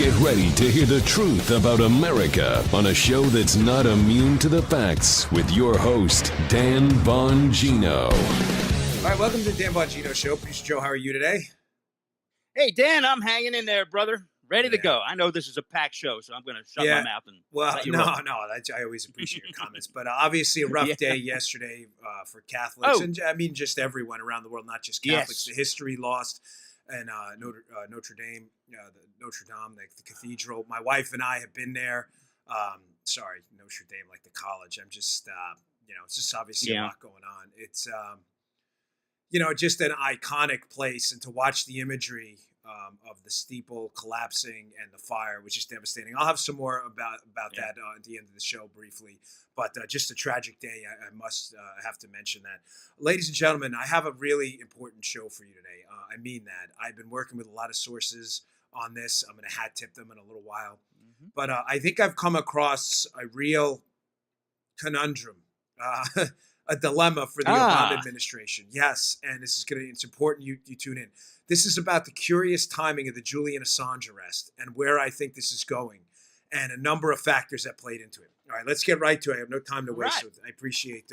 Get ready to hear the truth about America on a show that's not immune to the facts with your host, Dan Bongino. All right, welcome to the Dan Bongino Show. Producer Joe, how are you today? Hey, Dan, I'm hanging in there, brother. Ready to go. I know this is a packed show, so I'm going to shut my mouth and let you roll. I always appreciate your comments. But obviously a rough day yesterday for Catholics. And I mean, just everyone around the world, not just Catholics. The history lost and Notre Dame, the cathedral. My wife and I have been there. Sorry, Notre Dame, like the college. I'm just, it's just obviously a lot going on. It's, just an iconic place. And to watch the imagery of the steeple collapsing and the fire, which is devastating. I'll have some more about that at the end of the show briefly, but just a tragic day. I must have to mention that. Ladies and gentlemen, I have a really important show for you today. I mean that. I've been working with a lot of sources on this. I'm going to hat tip them in a little while, but I think I've come across a real conundrum, a dilemma for the Obama administration. Yes, and it's important you tune in. This is about the curious timing of the Julian Assange arrest and where I think this is going and a number of factors that played into it. All right, let's get right to it. I have no time to waste. So I appreciate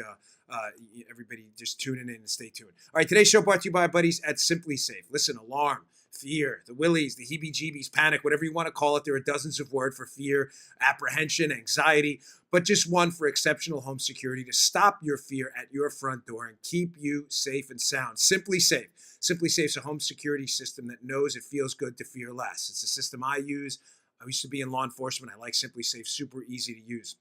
everybody just tuning in and stay tuned. All right, today's show brought to you by our buddies at Simply Safe. Listen, alarm, fear, the willies, the heebie-jeebies, panic, whatever you want to call it. There are dozens of words for fear, apprehension, anxiety, but just one for exceptional home security to stop your fear at your front door and keep you safe and sound. Simply Safe. Simply Safe's a home security system that knows it feels good to fear less. It's a system I use. I used to be in law enforcement. I like Simply Safe. Super easy to use.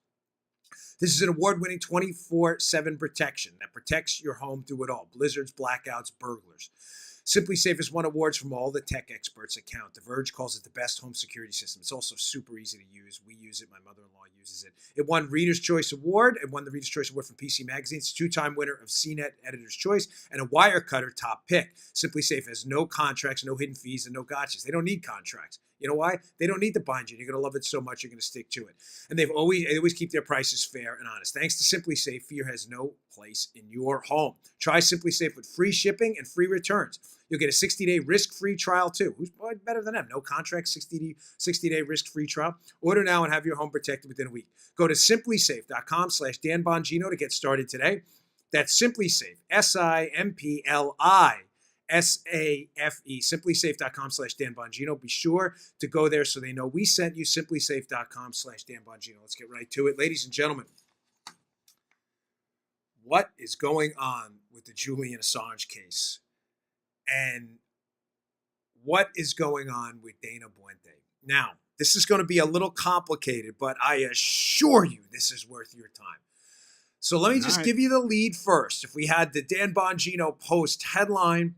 This is an award-winning 24/7 protection that protects your home through it all. Blizzards, blackouts, burglars. Simply Safe has won awards from all the tech experts that count. The Verge calls it the best home security system. It's also super easy to use. We use it. My mother-in-law uses it. It won Reader's Choice Award. It won the Reader's Choice Award from PC Magazine. It's a two-time winner of CNET Editor's Choice and a Wirecutter top pick. Simply Safe has no contracts, no hidden fees, and no gotchas. They don't need contracts. You know why? They don't need to bind you. You're going to love it so much, you're going to stick to it. And they always keep their prices fair and honest. Thanks to Simply Safe, fear has no place in your home. Try Simply Safe with free shipping and free returns. You'll get a 60-day risk-free trial, too. Who's better than them? No contract, 60-day risk-free trial. Order now and have your home protected within a week. Go to simplysafe.com/Dan Bongino to get started today. That's Simply Safe, SIMPLISAFE, simplysafe.com/Dan Bongino. Be sure to go there so they know we sent you, simplysafe.com/Dan Bongino. Let's get right to it. Ladies and gentlemen, what is going on with the Julian Assange case? And what is going on with Dana Boente? Now, this is going to be a little complicated, but I assure you this is worth your time. So let me just give you the lead first. If we had the Dan Bongino Post headline,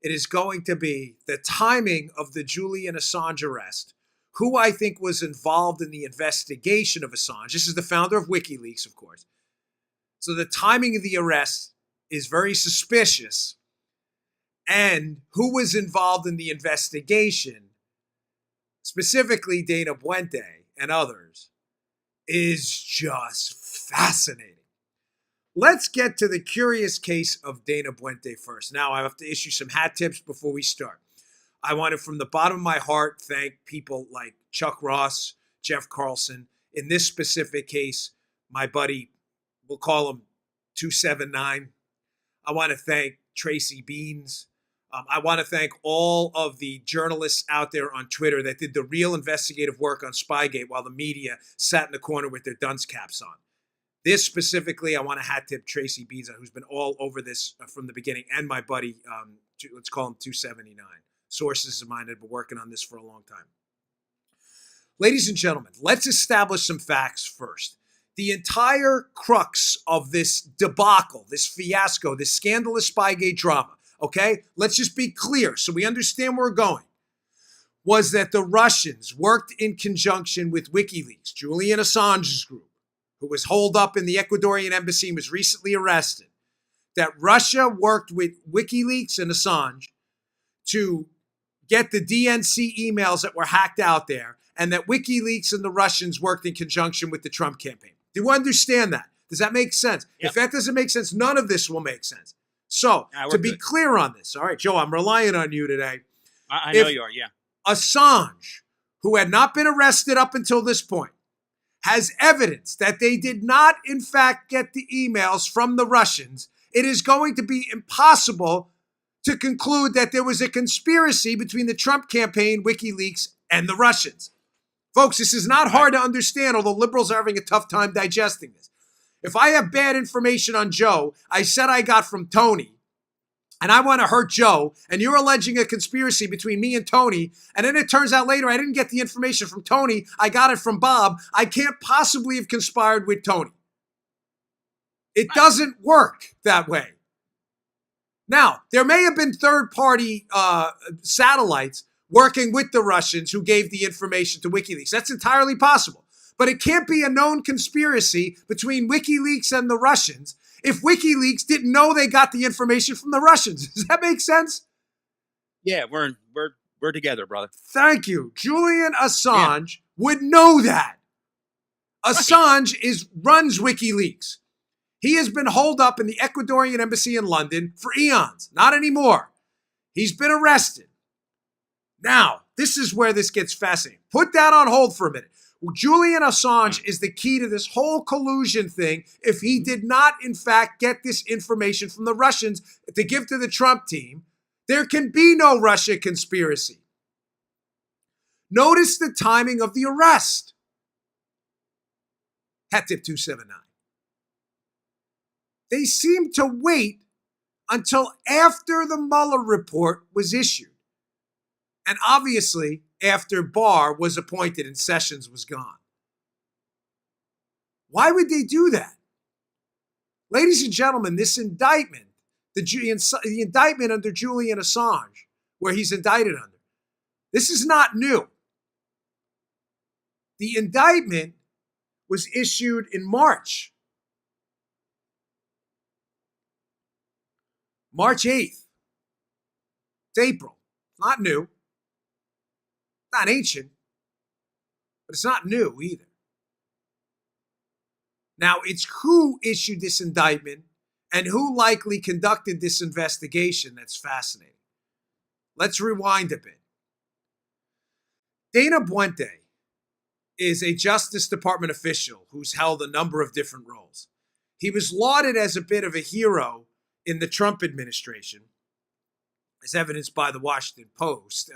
it is going to be the timing of the Julian Assange arrest, who I think was involved in the investigation of Assange. This is the founder of WikiLeaks, of course. So the timing of the arrest is very suspicious. And who was involved in the investigation, specifically Dana Boente and others, is just fascinating. Let's get to the curious case of Dana Boente first. Now, I have to issue some hat tips before we start. I want to, from the bottom of my heart, thank people like Chuck Ross, Jeff Carlson. In this specific case, my buddy, we'll call him 279. I want to thank Tracy Beans. I want to thank all of the journalists out there on Twitter that did the real investigative work on Spygate while the media sat in the corner with their dunce caps on. This specifically, I want to hat tip Tracy Beans, who's been all over this from the beginning, and my buddy, let's call him 279. Sources of mine have been working on this for a long time. Ladies and gentlemen, let's establish some facts first. The entire crux of this debacle, this fiasco, this scandalous Spygate drama, okay? Let's just be clear so we understand where we're going. Was that the Russians worked in conjunction with WikiLeaks, Julian Assange's group, who was holed up in the Ecuadorian embassy and was recently arrested. That Russia worked with WikiLeaks and Assange to get the DNC emails that were hacked out there, and that WikiLeaks and the Russians worked in conjunction with the Trump campaign. Do you understand that? Does that make sense? Yep. If that doesn't make sense, none of this will make sense. So, to be clear on this, all right, Joe, I'm relying on you today. I know you are, yeah. Assange who had not been arrested up until this point, has evidence that they did not, in fact, get the emails from the Russians, it is going to be impossible to conclude that there was a conspiracy between the Trump campaign, WikiLeaks, and the Russians. Folks, this is not hard to understand, although liberals are having a tough time digesting this. If I have bad information on Joe, I said I got from Tony, and I want to hurt Joe, and you're alleging a conspiracy between me and Tony, and then it turns out later I didn't get the information from Tony, I got it from Bob, I can't possibly have conspired with Tony. It doesn't work that way. Now, there may have been third-party satellites working with the Russians who gave the information to WikiLeaks. That's entirely possible. But it can't be a known conspiracy between WikiLeaks and the Russians if WikiLeaks didn't know they got the information from the Russians. Does that make sense? Yeah, we're together, brother. Thank you. Julian Assange would know that. Assange runs WikiLeaks. He has been holed up in the Ecuadorian embassy in London for eons. Not anymore. He's been arrested. Now, this is where this gets fascinating. Put that on hold for a minute. Julian Assange is the key to this whole collusion thing if he did not, in fact, get this information from the Russians to give to the Trump team. There can be no Russia conspiracy. Notice the timing of the arrest. Hat tip 279. They seemed to wait until after the Mueller report was issued. And obviously, after Barr was appointed and Sessions was gone. Why would they do that? Ladies and gentlemen, this indictment, the indictment under Julian Assange, where he's indicted under, this is not new. The indictment was issued in March 8th. It's April. Not new. Not ancient, but it's not new either. Now, it's who issued this indictment and who likely conducted this investigation that's fascinating. Let's rewind a bit. Dana Puente is a Justice Department official who's held a number of different roles. He was lauded as a bit of a hero in the Trump administration, as evidenced by the Washington Post,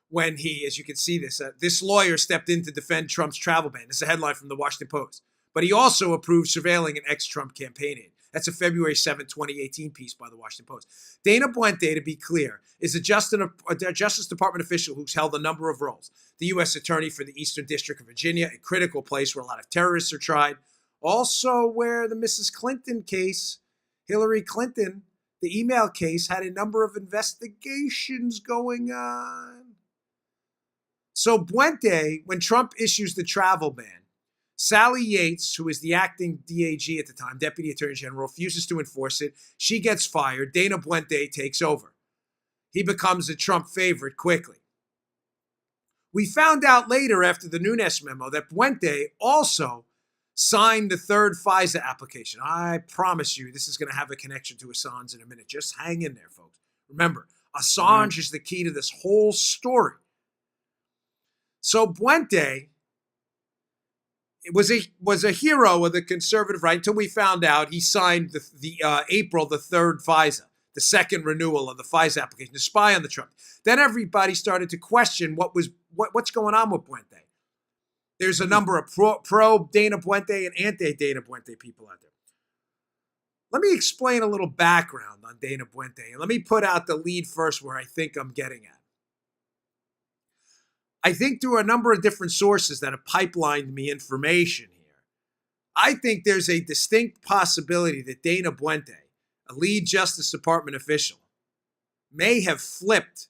when he, as you can see this lawyer stepped in to defend Trump's travel ban. This is a headline from the Washington Post. But he also approved surveilling an ex-Trump campaign aide. That's a February 7, 2018 piece by the Washington Post. Dana Puente, to be clear, is a Justice Department official who's held a number of roles. The U.S. Attorney for the Eastern District of Virginia, a critical place where a lot of terrorists are tried. Also where the Mrs. Clinton case, Hillary Clinton, the email case, had a number of investigations going on. So Puente, when Trump issues the travel ban, Sally Yates, who is the acting DAG at the time, Deputy Attorney General, refuses to enforce it. She gets fired. Dana Puente takes over. He becomes a Trump favorite quickly. We found out later after the Nunes memo that Puente also signed the third FISA application. I promise you this is going to have a connection to Assange in a minute. Just hang in there, folks. Remember, Assange is the key to this whole story. So Puente was a hero of the conservative right until we found out he signed the April the 3rd FISA, the second renewal of the FISA application to spy on the Trump. Then everybody started to question what's going on with Puente. There's a number of pro Dana Puente and anti-Dana Puente people out there. Let me explain a little background on Dana Puente, and let me put out the lead first where I think I'm getting at. I think through a number of different sources that have pipelined me information here, I think there's a distinct possibility that Dana Puente, a lead Justice Department official, may have flipped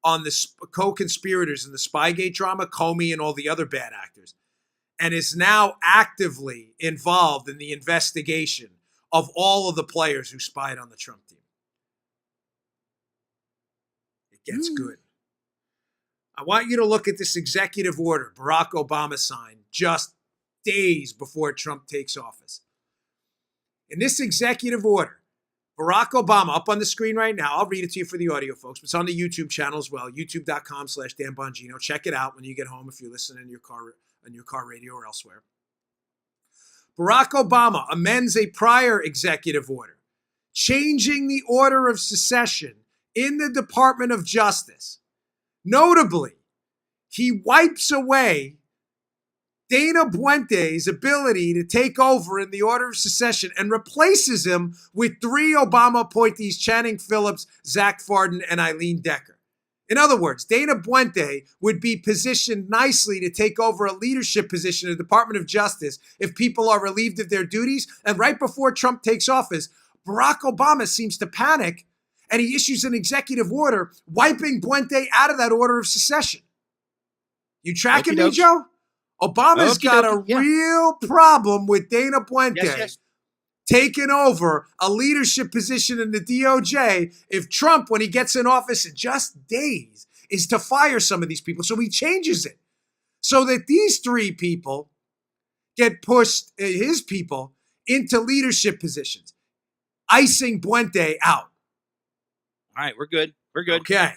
on the co-conspirators in the Spygate drama, Comey and all the other bad actors, and is now actively involved in the investigation of all of the players who spied on the Trump team. It gets good. I want you to look at this executive order Barack Obama signed just days before Trump takes office. In this executive order, Barack Obama, up on the screen right now. I'll read it to you for the audio, folks. It's on the YouTube channel as well, youtube.com/Dan Bongino. Check it out when you get home if you're listening in your car radio or elsewhere. Barack Obama amends a prior executive order, changing the order of succession in the Department of Justice. Notably, he wipes away Dana Puente's ability to take over in the order of succession and replaces him with 3 Obama appointees, Channing Phillips, Zach Farden, and Eileen Decker. In other words, Dana Puente would be positioned nicely to take over a leadership position in the Department of Justice if people are relieved of their duties. And right before Trump takes office, Barack Obama seems to panic and he issues an executive order wiping Puente out of that order of succession. You tracking me, Joe? Obama's got a real problem with Dana Puente taking over a leadership position in the DOJ if Trump, when he gets in office in just days, is to fire some of these people. So he changes it so that these 3 people get pushed, his people, into leadership positions, icing Puente out. All right, we're good. We're good. Okay.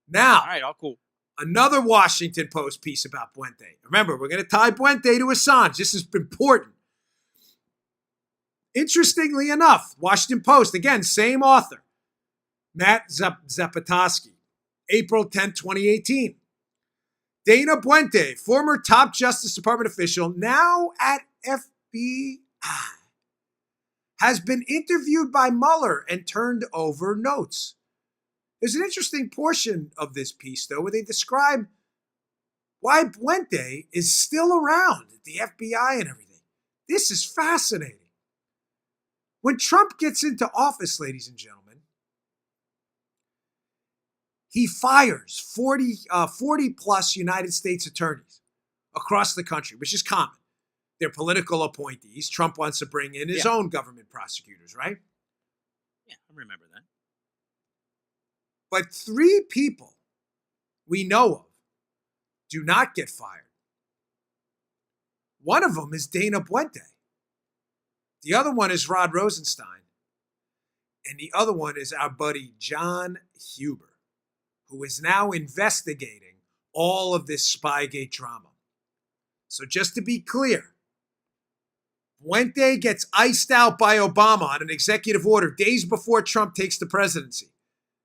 Now, all right, all cool. Another Washington Post piece about Puente. Remember, we're going to tie Puente to Assange. This is important. Interestingly enough, Washington Post, again, same author, Matt Zapotosky, April 10, 2018. Dana Puente, former top Justice Department official, now at FBI, has been interviewed by Mueller and turned over notes. There's an interesting portion of this piece, though, where they describe why Puente is still around at the FBI and everything. This is fascinating. When Trump gets into office, ladies and gentlemen, he fires 40 plus United States attorneys across the country, which is common. They're political appointees. Trump wants to bring in his own government prosecutors, right? Yeah, I remember that. But 3 people we know of do not get fired. One of them is Dana Puente. The other one is Rod Rosenstein. And the other one is our buddy John Huber, who is now investigating all of this Spygate drama. So just to be clear, Puente gets iced out by Obama on an executive order days before Trump takes the presidency.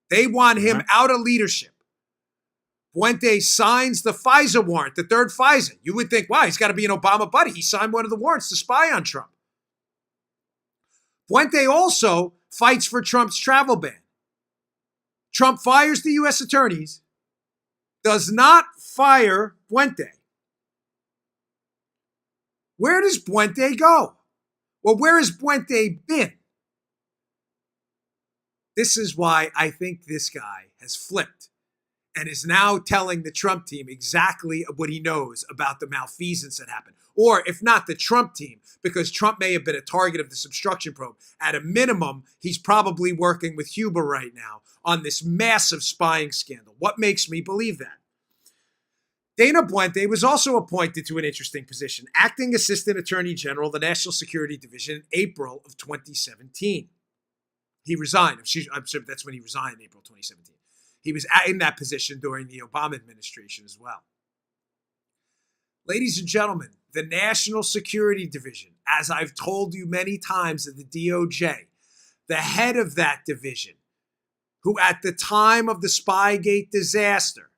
They want him out of leadership. Puente signs the FISA warrant, the 3rd FISA. You would think, wow, he's got to be an Obama buddy. He signed one of the warrants to spy on Trump. Puente also fights for Trump's travel ban. Trump fires the U.S. attorneys, does not fire Puente. Where does Puente go? Well, where has Puente been? This is why I think this guy has flipped and is now telling the Trump team exactly what he knows about the malfeasance that happened. Or if not the Trump team, because Trump may have been a target of this obstruction probe. At a minimum, he's probably working with Huber right now on this massive spying scandal. What makes me believe that? Dana Puente was also appointed to an interesting position, acting Assistant Attorney General of the National Security Division in April of 2017. He resigned. I'm sure that's when he resigned in April 2017. He was in that position during the Obama administration as well. Ladies and gentlemen, the National Security Division, as I've told you many times at the DOJ, the head of that division, who at the time of the Spygate disaster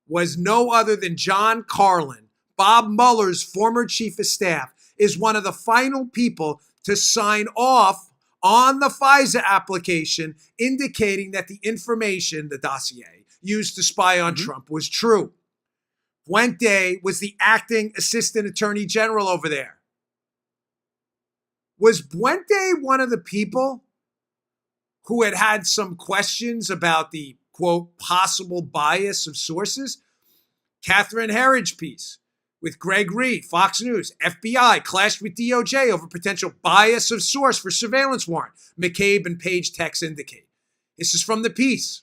was no other than John Carlin, Bob Mueller's former chief of staff, is one of the final people to sign off on the FISA application indicating that the information, the dossier, used to spy on Trump was true. Puente was the acting assistant attorney general over there. Was Puente one of the people who had some questions about the, quote, possible bias of sources? Catherine Herridge piece with Greg Reed, Fox News. FBI clashed with DOJ over potential bias of source for surveillance warrant. McCabe and Page texts indicate. This is from the piece.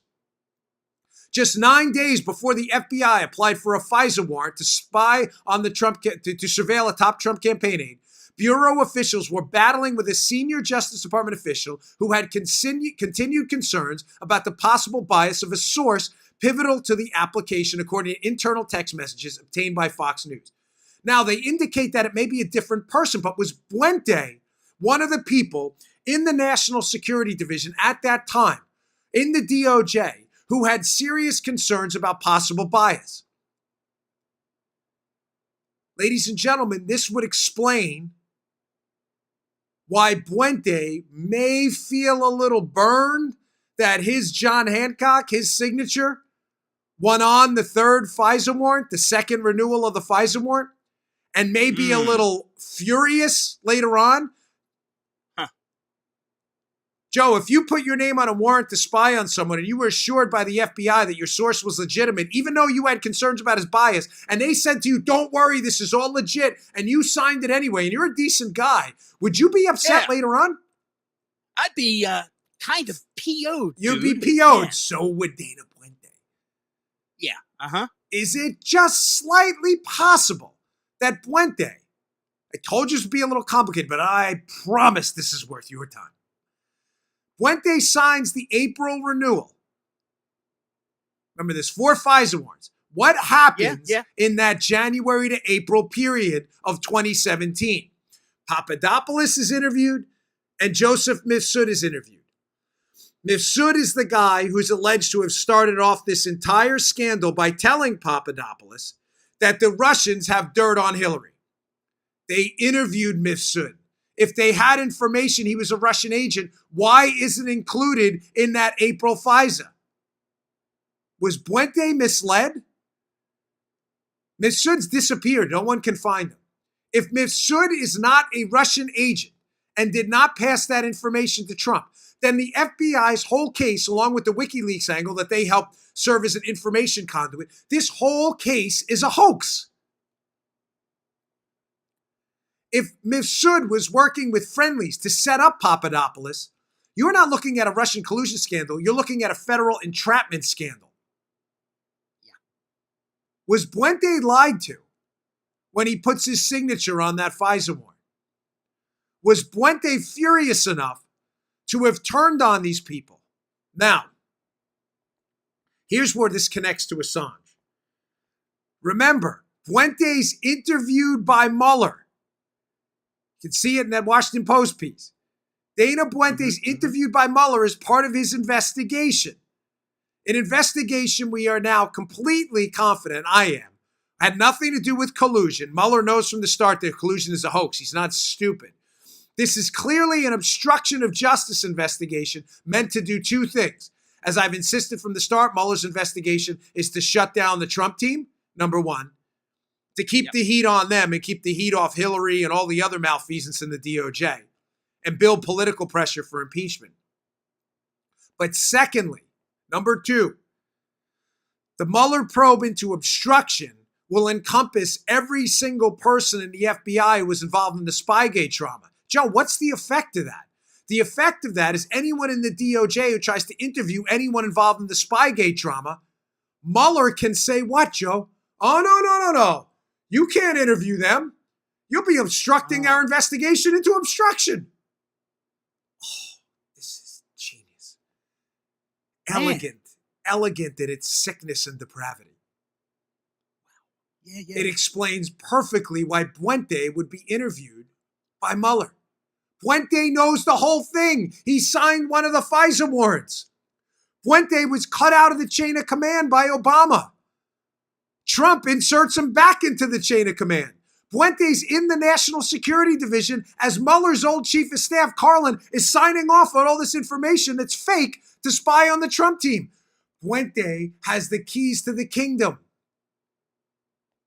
Just 9 days before the FBI applied for a FISA warrant to spy on the Trump, to surveil a top Trump campaign aide, Bureau officials were battling with a senior Justice Department official who had continued concerns about the possible bias of a source pivotal to the application, according to internal text messages obtained by Fox News. Now, they indicate that it may be a different person, but was Puente one of the people in the National Security Division at that time, in the DOJ, who had serious concerns about possible bias? Ladies and gentlemen, this would explain why Puente may feel a little burned that his John Hancock, his signature, went on the third FISA warrant, the second renewal of the FISA warrant, and may be a little furious later on. Joe, if you put your name on a warrant to spy on someone and you were assured by the FBI that your source was legitimate, even though you had concerns about his bias, and they said to you, don't worry, this is all legit, and you signed it anyway, and you're a decent guy, would you be upset later on? I'd be kind of PO'd. You'd be PO'd. Yeah. So would Dana Puente. Yeah. Uh-huh. Is it just slightly possible that Puente, I told you it would be a little complicated, but I promise this is worth your time. Puente signs the April renewal. Remember, there's 4 FISA warrants. What happens in that January to April period of 2017? Papadopoulos is interviewed and Joseph Mifsud is interviewed. Mifsud is the guy who's alleged to have started off this entire scandal by telling Papadopoulos that the Russians have dirt on Hillary. They interviewed Mifsud. If they had information he was a Russian agent, why isn't it included in that April FISA? Was Puente misled? Mifsud's disappeared. No one can find him. If Mifsud is not a Russian agent and did not pass that information to Trump, then the FBI's whole case, along with the WikiLeaks angle that they helped serve as an information conduit, this whole case is a hoax. If Mifsud was working with friendlies to set up Papadopoulos, you're not looking at a Russian collusion scandal. You're looking at a federal entrapment scandal. Yeah. Was Puente lied to when he puts his signature on that FISA warrant? Was Puente furious enough to have turned on these people? Now, here's where this connects to Assange. Remember, Puente's interviewed by Mueller. You can see it in that Washington Post piece. Dana Puente's interviewed by Mueller as part of his investigation. An investigation we are now completely confident, I am, had nothing to do with collusion. Mueller knows from the start that collusion is a hoax. He's not stupid. This is clearly an obstruction of justice investigation meant to do 2 things. As I've insisted from the start, Mueller's investigation is to shut down the Trump team, number 1. To keep the heat on them and keep the heat off Hillary and all the other malfeasance in the DOJ and build political pressure for impeachment. But secondly, number 2, the Mueller probe into obstruction will encompass every single person in the FBI who was involved in the Spygate drama. Joe, what's the effect of that? The effect of that is anyone in the DOJ who tries to interview anyone involved in the Spygate drama, Mueller can say what, Joe? Oh, no. You can't interview them. You'll be obstructing our investigation into obstruction. Oh, this is genius. Elegant in its sickness and depravity. Yeah. It explains perfectly why Puente would be interviewed by Mueller. Puente knows the whole thing. He signed one of the FISA warrants. Puente was cut out of the chain of command by Obama. Trump inserts him back into the chain of command. Puente's in the National Security Division as Mueller's old chief of staff, Carlin, is signing off on all this information that's fake to spy on the Trump team. Puente has the keys to the kingdom.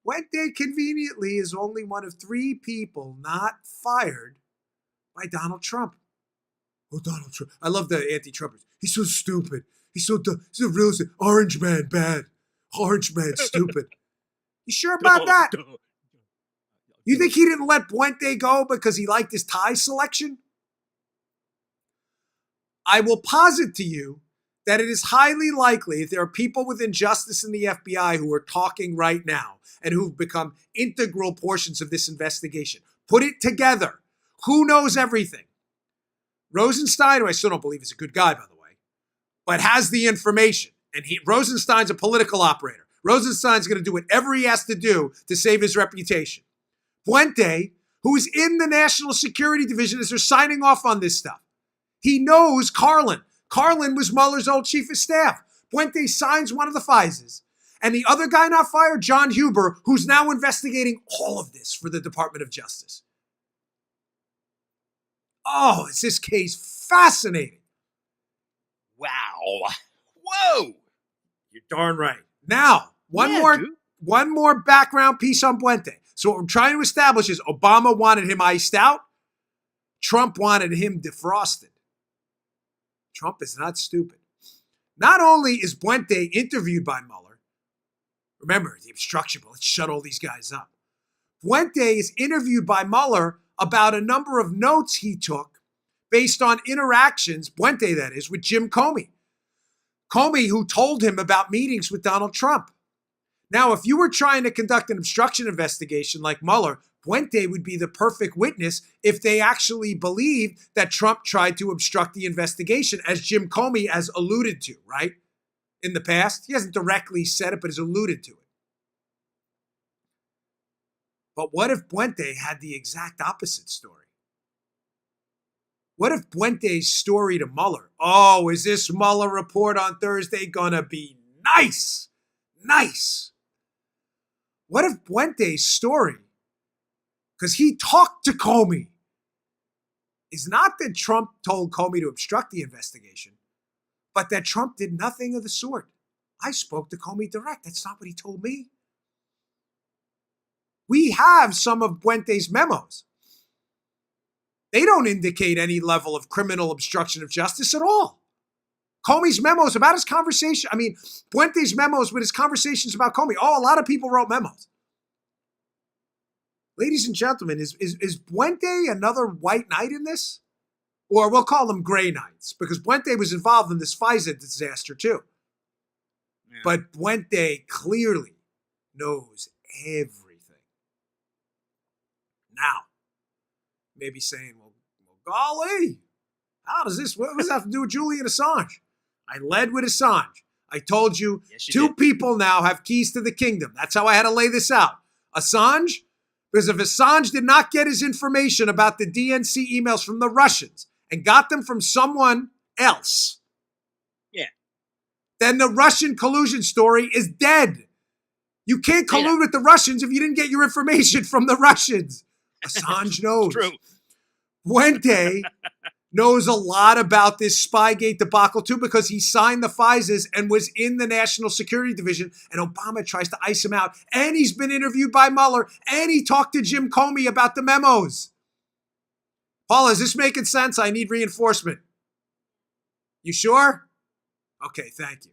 Puente, conveniently, is only one of 3 people not fired by Donald Trump. Oh, Donald Trump. I love the anti-Trumpers. He's so stupid. He's so dumb. He's a real orange man, bad. Orange man, stupid. You sure about that? You think he didn't let Puente go because he liked his tie selection? I will posit to you that it is highly likely that there are people within justice in the FBI who are talking right now and who've become integral portions of this investigation. Put it together. Who knows everything? Rosenstein, who I still don't believe is a good guy, by the way, but has the information. And Rosenstein's a political operator. Rosenstein's going to do whatever he has to do to save his reputation. Puente, who is in the National Security Division as they're signing off on this stuff. He knows Carlin. Carlin was Mueller's old chief of staff. Puente signs one of the FISAs. And the other guy not fired, John Huber, who's now investigating all of this for the Department of Justice. Oh, is this case fascinating? Wow. Whoa. You're darn right. Now, one more background piece on Puente. So what we're trying to establish is Obama wanted him iced out. Trump wanted him defrosted. Trump is not stupid. Not only is Puente interviewed by Mueller, remember the obstruction, but let's shut all these guys up. Puente is interviewed by Mueller about a number of notes he took based on interactions, Puente that is, with Jim Comey. Comey, who told him about meetings with Donald Trump. Now, if you were trying to conduct an obstruction investigation like Mueller, Puente would be the perfect witness if they actually believed that Trump tried to obstruct the investigation, as Jim Comey has alluded to, right? In the past. He hasn't directly said it, but has alluded to it. But what if Puente had the exact opposite story? What if Puente's story to Mueller? Oh, is this Mueller report on Thursday gonna be nice? Nice. What if Puente's story, because he talked to Comey, is not that Trump told Comey to obstruct the investigation, but that Trump did nothing of the sort? I spoke to Comey direct. That's not what he told me. We have some of Puente's memos. They don't indicate any level of criminal obstruction of justice at all. Comey's memos about his conversation, Puente's memos with his conversations about Comey. Oh, a lot of people wrote memos. Ladies and gentlemen, is Puente another white knight in this? Or we'll call them gray knights, because Puente was involved in this FISA disaster too. Yeah. But Puente clearly knows everything. Now, maybe saying, well, golly, what does this have to do with Julian Assange? I led with Assange. I told you, yes, two people now have keys to the kingdom. That's how I had to lay this out. Assange, because if Assange did not get his information about the DNC emails from the Russians and got them from someone else, then the Russian collusion story is dead. You can't collude with the Russians if you didn't get your information from the Russians. Assange knows. True. Puente knows a lot about this Spygate debacle too, because he signed the FISAs and was in the National Security Division, and Obama tries to ice him out. And he's been interviewed by Mueller, and he talked to Jim Comey about the memos. Paula, is this making sense? I need reinforcement. You sure? Okay, thank you.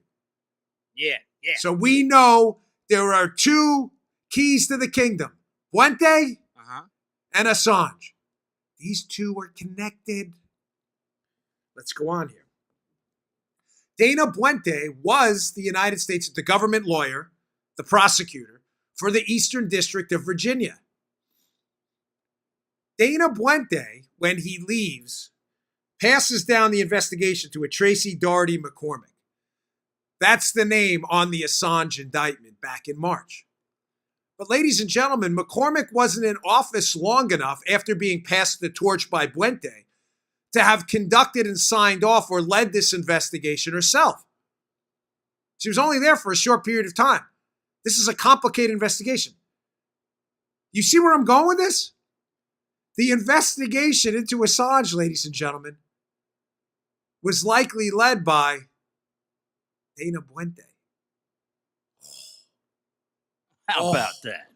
Yeah. So we know there are two keys to the kingdom. Puente and Assange. These two are connected. Let's go on here. Dana Puente was the United States, the government lawyer, the prosecutor for the Eastern District of Virginia. Dana Puente, when he leaves, passes down the investigation to a Tracy Doherty McCormick. That's the name on the Assange indictment back in March. But ladies and gentlemen, McCormick wasn't in office long enough after being passed the torch by Puente to have conducted and signed off or led this investigation herself. She was only there for a short period of time. This is a complicated investigation. You see where I'm going with this? The investigation into Assange, ladies and gentlemen, was likely led by Dana Puente. How about that?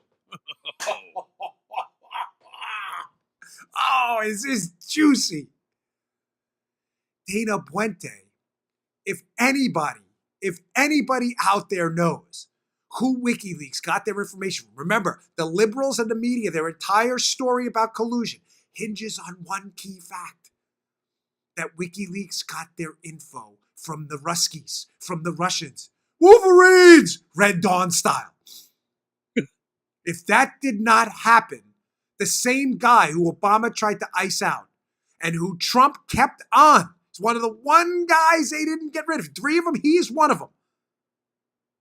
Oh, is this juicy? Dana Puente, if anybody out there knows who WikiLeaks got their information from, remember, the liberals and the media, their entire story about collusion hinges on one key fact, that WikiLeaks got their info from the Ruskies, from the Russians. Wolverines! Red Dawn style. If that did not happen, The same guy who Obama tried to ice out and who Trump kept on. It's one of the one guys they didn't get rid of. 3 of them, he is one of them.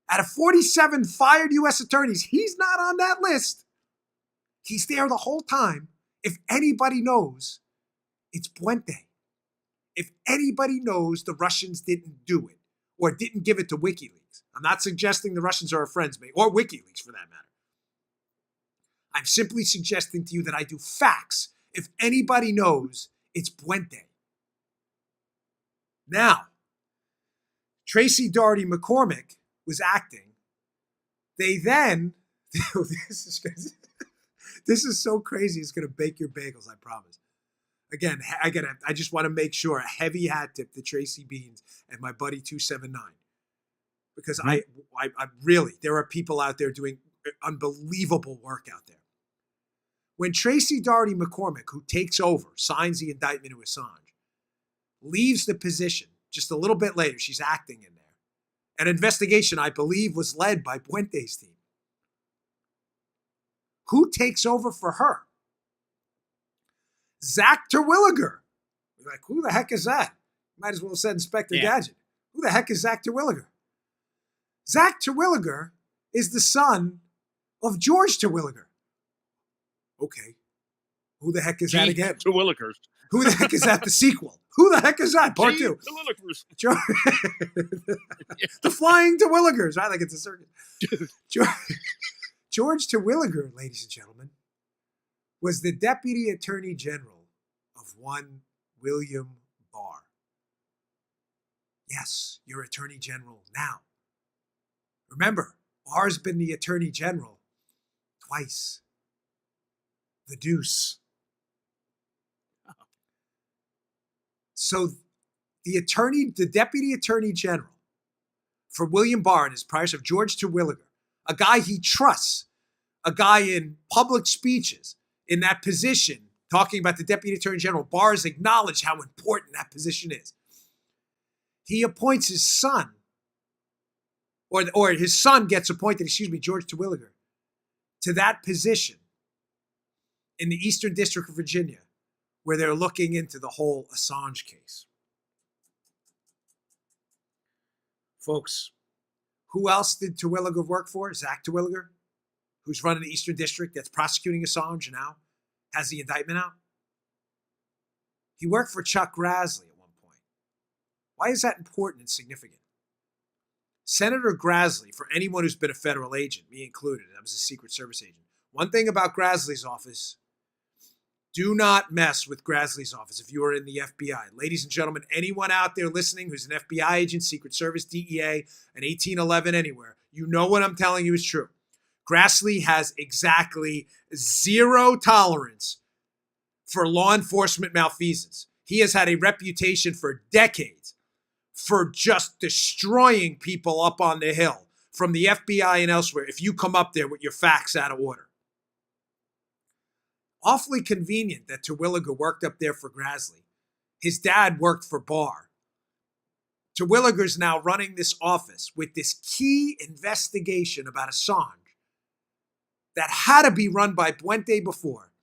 Out of 47 fired U.S. attorneys, he's not on that list. He's there the whole time. If anybody knows, it's Puente. If anybody knows the Russians didn't do it or didn't give it to WikiLeaks, I'm not suggesting the Russians are our friends, or WikiLeaks for that matter. I'm simply suggesting to you that I do facts. If anybody knows, it's Puente. Now, Tracy Doherty McCormick was acting. They then, this is so crazy. It's going to bake your bagels, I promise. Again, I just want to make sure a heavy hat tip to Tracy Beans and my buddy 279. Because I really, there are people out there doing unbelievable work out there. When Tracy Doherty McCormick, who takes over, signs the indictment to Assange, leaves the position just a little bit later, she's acting in there. An investigation, I believe, was led by Puente's team. Who takes over for her? Zach Terwilliger. You're like, who the heck is that? Might as well have said Inspector Gadget. Who the heck is Zach Terwilliger? Zach Terwilliger is the son of George Terwilliger. Okay. Who the heck is that again? Terwilligers. Who the heck is that? The sequel. Who the heck is that? Part 2. The Flying Terwilligers. I think it's a circus. George Terwilliger, ladies and gentlemen, was the Deputy Attorney General of one William Barr. Yes, you're Attorney General now. Remember, Barr's been the Attorney General twice. The deuce. So the Deputy Attorney General for William Barr and his priors of George Terwilliger, a guy he trusts, a guy in public speeches in that position, talking about the Deputy Attorney General, Barr has acknowledged how important that position is. He appoints his son, or his son gets appointed, George Terwilliger, to that position in the Eastern District of Virginia, where they're looking into the whole Assange case. Folks, who else did Terwilliger work for? Zach Terwilliger, who's running the Eastern District that's prosecuting Assange now, has the indictment out. He worked for Chuck Grassley at one point. Why is that important and significant? Senator Grassley, for anyone who's been a federal agent, me included, I was a Secret Service agent. One thing about Grassley's office, do not mess with Grassley's office if you are in the FBI. Ladies and gentlemen, anyone out there listening who's an FBI agent, Secret Service, DEA, an 1811 anywhere, you know what I'm telling you is true. Grassley has exactly 0 tolerance for law enforcement malfeasance. He has had a reputation for decades for just destroying people up on the Hill from the FBI and elsewhere if you come up there with your facts out of order. Awfully convenient that Terwilliger worked up there for Grassley. His dad worked for Barr. Terwilliger's now running this office with this key investigation about Assange that had to be run by Puente before,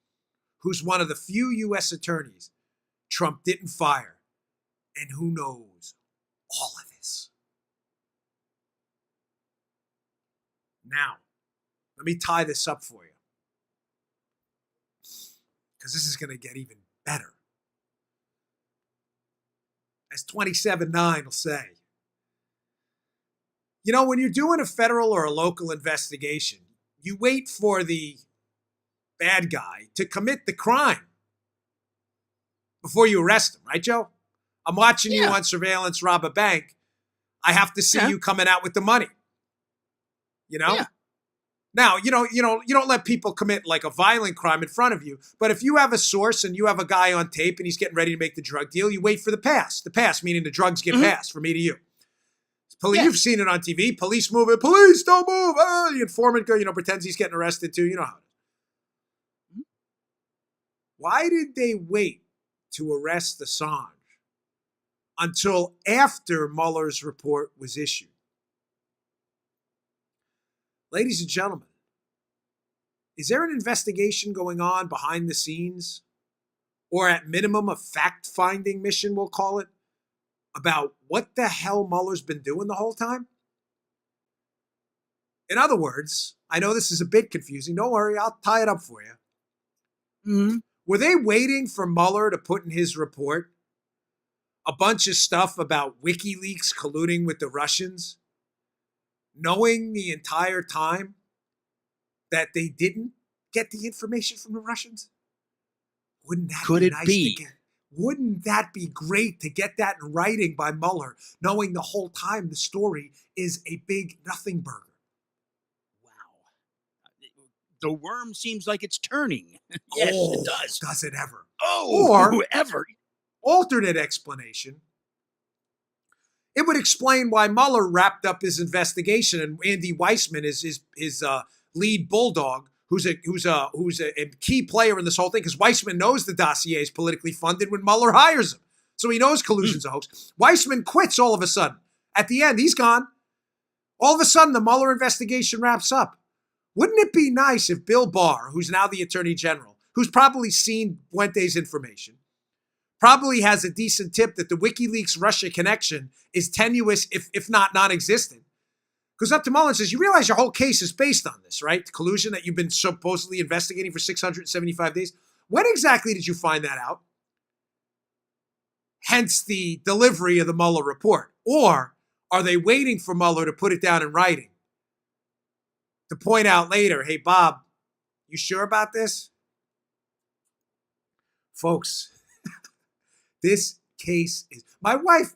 who's one of the few U.S. attorneys Trump didn't fire, and who knows all of this. Now, let me tie this up for you, because this is going to get even better. As 27.9 will say, you know, when you're doing a federal or a local investigation, you wait for the bad guy to commit the crime before you arrest him, right, Joe? I'm watching you on surveillance rob a bank. I have to see you coming out with the money. You know? Yeah. Now, you don't let people commit like a violent crime in front of you. But if you have a source and you have a guy on tape and he's getting ready to make the drug deal, you wait for the pass. The pass, meaning the drugs get passed from me to you. You've seen it on TV. Police move it. Police, don't move. The informant, pretends he's getting arrested too. You know how it is. Why did they wait to arrest Assange until after Mueller's report was issued? Ladies and gentlemen, Is there an investigation going on behind the scenes, or at minimum a fact-finding mission, we'll call it, about what the hell Mueller's been doing the whole time? In other words, I know this is a bit confusing. Don't worry, I'll tie it up for you. Mm-hmm. Were they waiting for Mueller to put in his report a bunch of stuff about WikiLeaks colluding with the Russians, knowing the entire time that they didn't get the information from the Russians? Wouldn't that Could be it nice be? to get? Wouldn't that be great to get that in writing by Mueller, knowing the whole time the story is a big nothing burger? The worm seems like it's turning. Yes, it does. Does it ever? Oh, Or ever. Alternate explanation. It would explain why Mueller wrapped up his investigation, and Andy Weissman is his lead bulldog, who's a key player in this whole thing, because Weissman knows the dossier is politically funded when Mueller hires him, so he knows collusion's a hoax. Weissman quits all of a sudden. At the end, he's gone. All of a sudden, the Mueller investigation wraps up. Wouldn't it be nice if Bill Barr, who's now the Attorney General, who's probably seen Puente's information, probably has a decent tip that the WikiLeaks Russia connection is tenuous, if not non-existent, goes up to Mueller and says, you realize your whole case is based on this, right? The collusion that you've been supposedly investigating for 675 days. When exactly did you find that out? Hence the delivery of the Mueller report. Or are they waiting for Mueller to put it down in writing to point out later, hey, Bob, you sure about this? Folks, this case is... My wife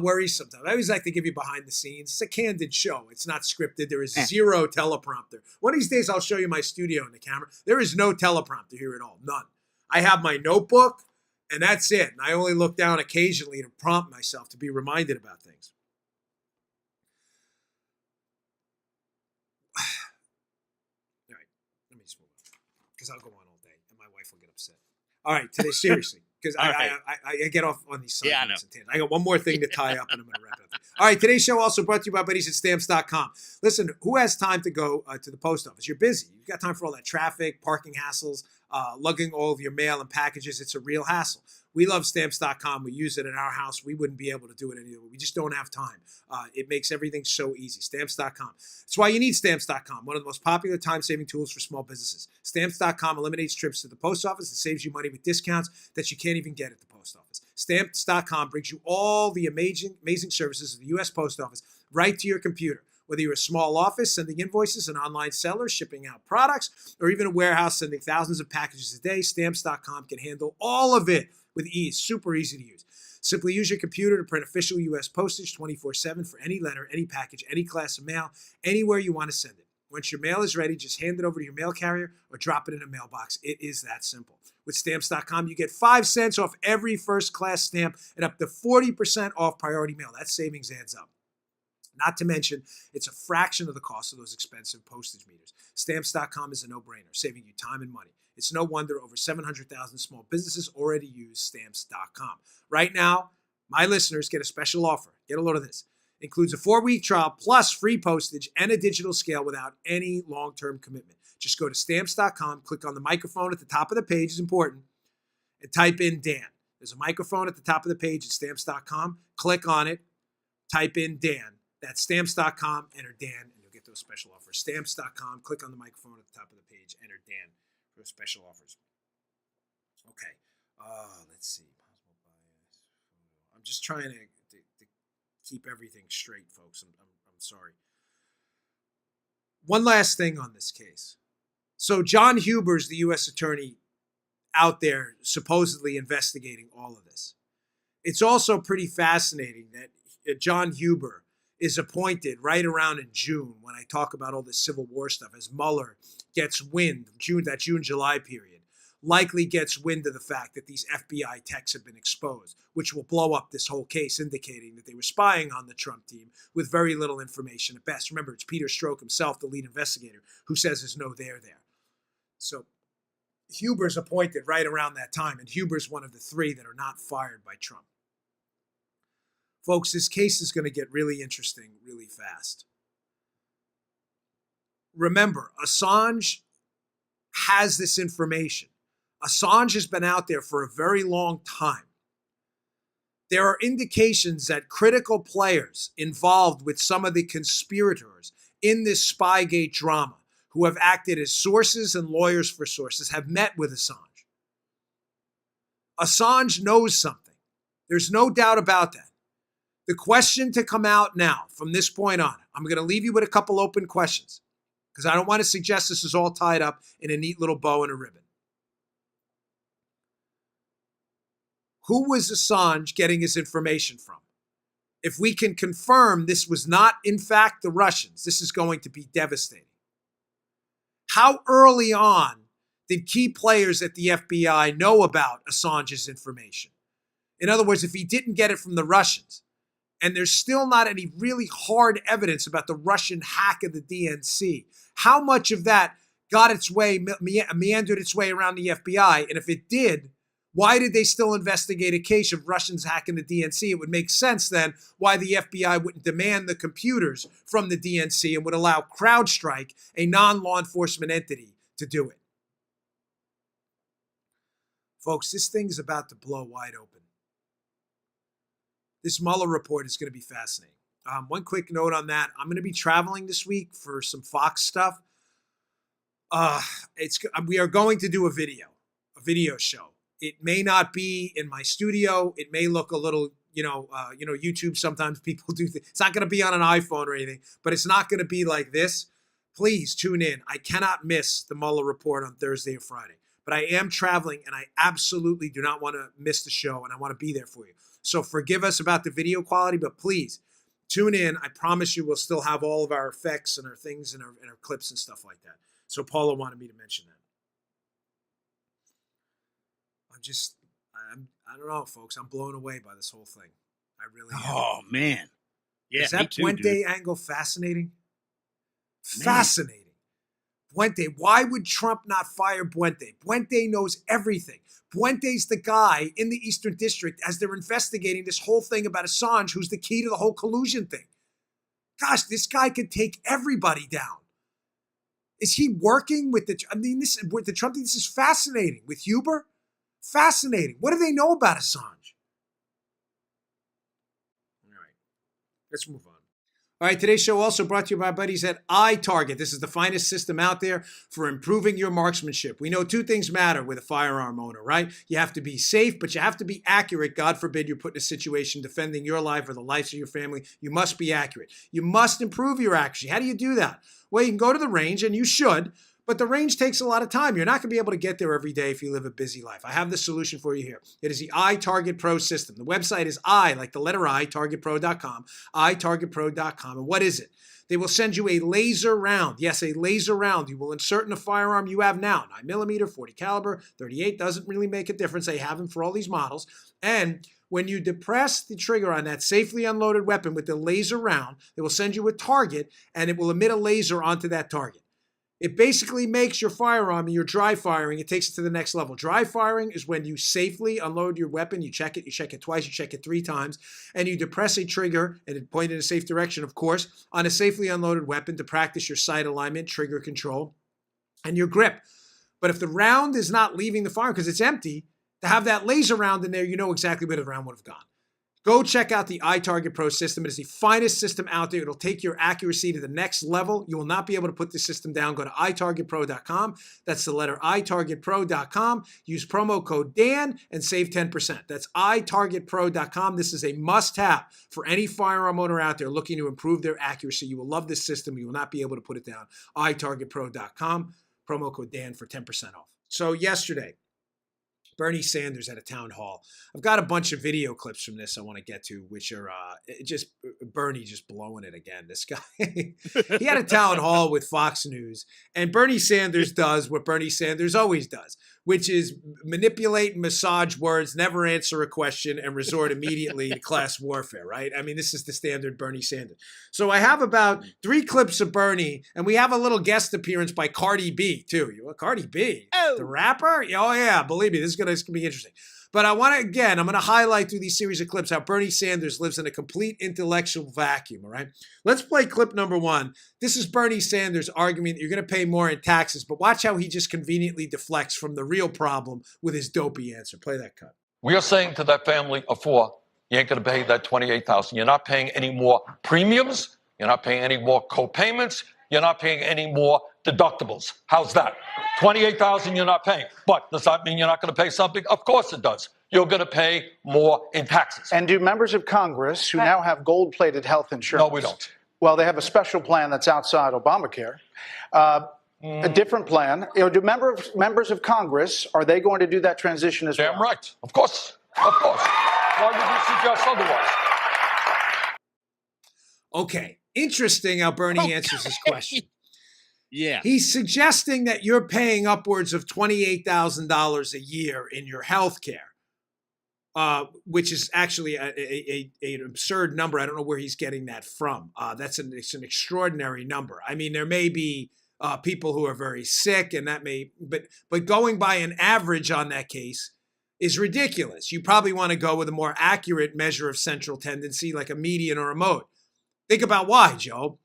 worries sometimes. I always like to give you behind the scenes. It's a candid show. It's not scripted. There is zero teleprompter. One of these days, I'll show you my studio in the camera. There is no teleprompter here at all. None. I have my notebook, and that's it. And I only look down occasionally to prompt myself to be reminded about things. All right. Let me just move on, because I'll go on all day, and my wife will get upset. All right. Today, seriously. Because I get off on these side notes and tangents. I got one more thing to tie up, and I'm going to wrap it up. All right, today's show also brought to you by buddies at Stamps.com. Listen, who has time to go to the post office? You're busy. You've got time for all that traffic, parking hassles, lugging all of your mail and packages. It's a real hassle. We love Stamps.com. We use it in our house. We wouldn't be able to do it anyway. We just don't have time. It makes everything so easy. Stamps.com. That's why you need Stamps.com, one of the most popular time-saving tools for small businesses. Stamps.com eliminates trips to the post office and saves you money with discounts that you can't even get at the post office. Stamps.com brings you all the amazing services of the U.S. Post Office right to your computer. Whether you're a small office sending invoices, an online seller shipping out products, or even a warehouse sending thousands of packages a day, Stamps.com can handle all of it with ease. Super easy to use. Simply use your computer to print official U.S. postage 24/7 for any letter, any package, any class of mail, anywhere you want to send it. Once your mail is ready, just hand it over to your mail carrier or drop it in a mailbox. It is that simple. With Stamps.com, you get 5 cents off every first-class stamp and up to 40% off priority mail. That savings adds up. Not to mention, it's a fraction of the cost of those expensive postage meters. Stamps.com is a no-brainer, saving you time and money. It's no wonder over 700,000 small businesses already use Stamps.com. Right now, my listeners get a special offer. Get a load of this. It includes a 4-week trial plus free postage and a digital scale without any long-term commitment. Just go to Stamps.com, click on the microphone at the top of the page, is important, and type in Dan. There's a microphone at the top of the page at Stamps.com. Click on it, type in Dan. That's Stamps.com, enter Dan, and you'll get those special offers. Stamps.com, click on the microphone at the top of the page, enter Dan for those special offers. Okay, let's see. I'm just trying to keep everything straight, folks. I'm sorry. One last thing on this case. So John Huber's the U.S. attorney out there supposedly investigating all of this. It's also pretty fascinating that John Huber is appointed right around in June when I talk about all this Civil War stuff, as Mueller gets wind, that June-July period, likely gets wind of the fact that these FBI techs have been exposed, which will blow up this whole case, indicating that they were spying on the Trump team with very little information at best. Remember, it's Peter Strzok himself, the lead investigator, who says there's no there there. So Huber's appointed right around that time, and Huber's one of the 3 that are not fired by Trump. Folks, this case is going to get really interesting really fast. Remember, Assange has this information. Assange has been out there for a very long time. There are indications that critical players involved with some of the conspirators in this Spygate drama, who have acted as sources and lawyers for sources, have met with Assange. Assange knows something. There's no doubt about that. The question to come out now, from this point on, I'm going to leave you with a couple open questions, because I don't want to suggest this is all tied up in a neat little bow and a ribbon. Who was Assange getting his information from? If we can confirm this was not, in fact, the Russians, this is going to be devastating. How early on did key players at the FBI know about Assange's information? In other words, if he didn't get it from the Russians, and there's still not any really hard evidence about the Russian hack of the DNC, how much of that got its way, meandered its way around the FBI? And if it did, why did they still investigate a case of Russians hacking the DNC? It would make sense then why the FBI wouldn't demand the computers from the DNC and would allow CrowdStrike, a non-law enforcement entity, to do it. Folks, this thing's about to blow wide open. This Mueller report is going to be fascinating. One quick note on that. I'm going to be traveling this week for some Fox stuff. We are going to do a video show. It may not be in my studio. It may look a little, YouTube. Sometimes people do things. It's not going to be on an iPhone or anything, but it's not going to be like this. Please tune in. I cannot miss the Mueller report on Thursday or Friday, but I am traveling and I absolutely do not want to miss the show, and I want to be there for you. So forgive us about the video quality, but please tune in. I promise you we'll still have all of our effects and our things and our clips and stuff like that. So Paula wanted me to mention that. I don't know, folks. I'm blown away by this whole thing. I really am. Oh, man. Yeah, is that Puente angle fascinating? Man. Fascinating. Puente, why would Trump not fire Puente? Puente knows everything. Puente's the guy in the Eastern District as they're investigating this whole thing about Assange, who's the key to the whole collusion thing. Gosh, this guy could take everybody down. Is he working with with the Trump thing? This is fascinating. With Huber? Fascinating. What do they know about Assange? All right, let's move on. All right, today's show also brought to you by our buddies at iTarget. This is the finest system out there for improving your marksmanship. We know two things matter with a firearm owner, right? You have to be safe, but you have to be accurate. God forbid you're put in a situation defending your life or the lives of your family. You must be accurate. You must improve your accuracy. How do you do that? Well, you can go to the range, and you should, but the range takes a lot of time. You're not going to be able to get there every day if you live a busy life. I have the solution for you here. It is the iTarget Pro system. The website is like the letter I, targetpro.com, itargetpro.com. And what is it? They will send you a laser round. Yes, a laser round. You will insert in a firearm you have now. 9mm, 40 caliber, 38, doesn't really make a difference. They have them for all these models. And when you depress the trigger on that safely unloaded weapon with the laser round, they will send you a target, and it will emit a laser onto that target. It basically makes your firearm and your dry firing, it takes it to the next level. Dry firing is when you safely unload your weapon. You check it twice, you check it 3 times, and you depress a trigger, and it point in a safe direction, of course, on a safely unloaded weapon to practice your sight alignment, trigger control, and your grip. But if the round is not leaving the firearm because it's empty, to have that laser round in there, you know exactly where the round would have gone. Go check out the iTarget Pro system. It is the finest system out there. It'll take your accuracy to the next level. You will not be able to put this system down. Go to itargetpro.com. That's the letter itargetpro.com. Use promo code Dan and save 10%. That's itargetpro.com. This is a must-have for any firearm owner out there looking to improve their accuracy. You will love this system. You will not be able to put it down. itargetpro.com. Promo code Dan for 10% off. So yesterday, Bernie Sanders at a town hall. I've got a bunch of video clips from this I want to get to, which are just Bernie just blowing it again. This guy, he had a town hall with Fox News, and Bernie Sanders does what Bernie Sanders always does, which is manipulate and massage words, never answer a question, and resort immediately to class warfare, right? I mean, this is the standard Bernie Sanders. So I have about 3 clips of Bernie, and we have a little guest appearance by Cardi B, too. Cardi B, the rapper? Oh, yeah, believe me, this is going to be interesting. But I'm going to highlight through these series of clips how Bernie Sanders lives in a complete intellectual vacuum, all right? Let's play clip number 1. This is Bernie Sanders arguing that you're going to pay more in taxes, but watch how he just conveniently deflects from the real problem with his dopey answer. Play that cut. We are saying to that family of 4, you ain't going to pay that $28,000. You're not paying any more premiums. You're not paying any more co-payments. You're not paying any more deductibles. How's that? $28,000 you're not paying. But does that mean you're not going to pay something? Of course it does. You're going to pay more in taxes. And do members of Congress who now have gold-plated health insurance? No, we don't. Well, they have a special plan that's outside Obamacare. A different plan. Do members of Congress, are they going to do that transition as well? Damn right. Of course. Of course. Why would you suggest otherwise? Okay. Interesting how Bernie answers this question. Yeah. He's suggesting that you're paying upwards of $28,000 a year in your health care, which is actually an absurd number. I don't know where he's getting that from. It's an extraordinary number. I mean, there may be people who are very sick, and that may, but going by an average on that case is ridiculous. You probably want to go with a more accurate measure of central tendency, like a median or a mode. Think about why, Joe.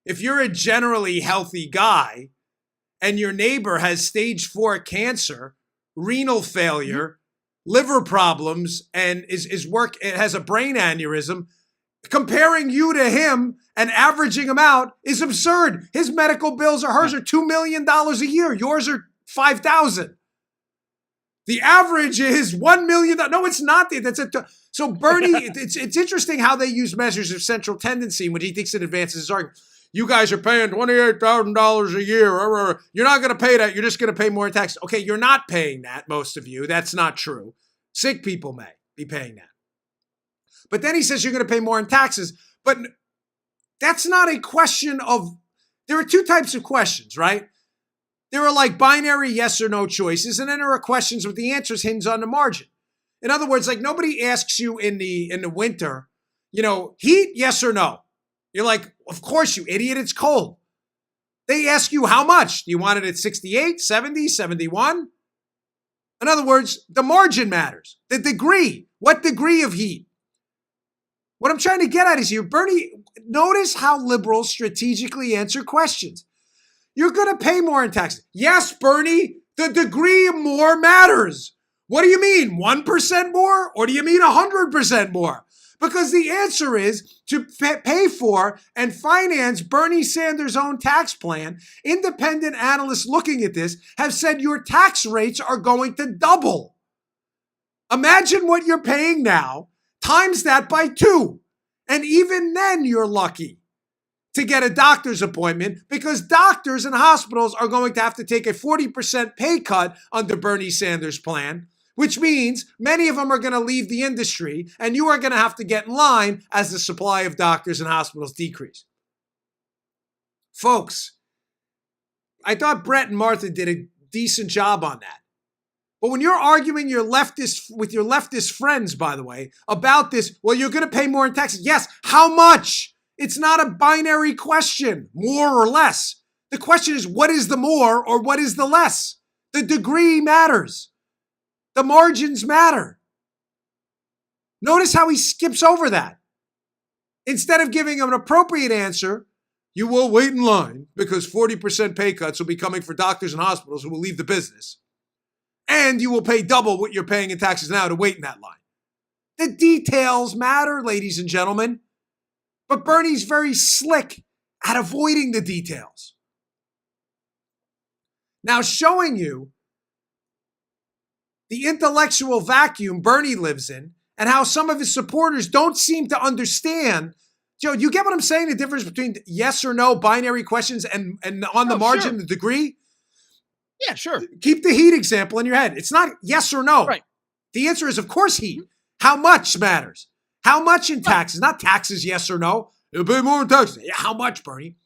If you're a generally healthy guy and your neighbor has stage 4 cancer, renal failure, liver problems, and it has a brain aneurysm, comparing you to him and averaging him out is absurd. His medical bills are $2 million a year. Yours are $5,000. The average is $1 million. No, it's not. So Bernie, it's interesting how they use measures of central tendency when he thinks it advances his argument. You guys are paying $28,000 a year. You're not going to pay that. You're just going to pay more in taxes. Okay, you're not paying that, most of you. That's not true. Sick people may be paying that. But then he says you're going to pay more in taxes. But that's not a question of, there are 2 types of questions, right? There are like binary yes or no choices, and then there are questions with the answers hinge on the margin. In other words, like nobody asks you in the winter, heat, yes or no? You're like, of course, you idiot, it's cold. They ask you how much. Do you want it at 68, 70, 71? In other words, the margin matters. The degree. What degree of heat? What I'm trying to get at is here, Bernie, notice how liberals strategically answer questions. You're going to pay more in taxes. Yes, Bernie, the degree of more matters. What do you mean, 1% more? Or do you mean 100% more? Because the answer is to pay for and finance Bernie Sanders' own tax plan. Independent analysts looking at this have said your tax rates are going to double. Imagine what you're paying now, times that by 2. And even then you're lucky to get a doctor's appointment because doctors and hospitals are going to have to take a 40% pay cut under Bernie Sanders' plan, which means many of them are going to leave the industry and you are going to have to get in line as the supply of doctors and hospitals decrease. Folks, I thought Brett and Martha did a decent job on that. But when you're arguing with your leftist friends, by the way, about this, well, you're going to pay more in taxes. Yes, how much? It's not a binary question, more or less. The question is, what is the more or what is the less? The degree matters. The margins matter. Notice how he skips over that. Instead of giving him an appropriate answer, you will wait in line because 40% pay cuts will be coming for doctors and hospitals who will leave the business. And you will pay double what you're paying in taxes now to wait in that line. The details matter, ladies and gentlemen. But Bernie's very slick at avoiding the details. Now, showing you the intellectual vacuum Bernie lives in and how some of his supporters don't seem to understand. Joe, you get what I'm saying? The difference between yes or no binary questions and on the margin, sure. The degree? Yeah, sure. Keep the heat example in your head. It's not yes or no. Right. The answer is, of course, heat. How much matters? How much in taxes? Not taxes, yes or no. It'll pay more in taxes. Yeah, how much, Bernie?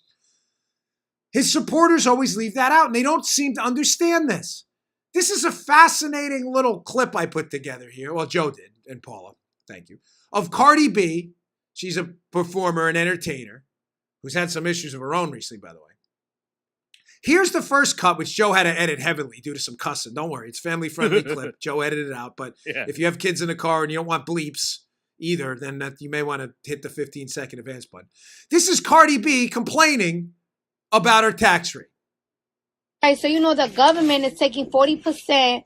His supporters always leave that out, and they don't seem to understand this. This is a fascinating little clip I put together here. Well, Joe did, and Paula, thank you, of Cardi B. She's a performer and entertainer who's had some issues of her own recently, by the way. Here's the first cut, which Joe had to edit heavily due to some cussing. Don't worry, it's family-friendly clip. Joe edited it out. But if you have kids in the car and you don't want bleeps either, then you may want to hit the 15-second advance button. This is Cardi B complaining about her tax rate. All right, so the government is taking 40%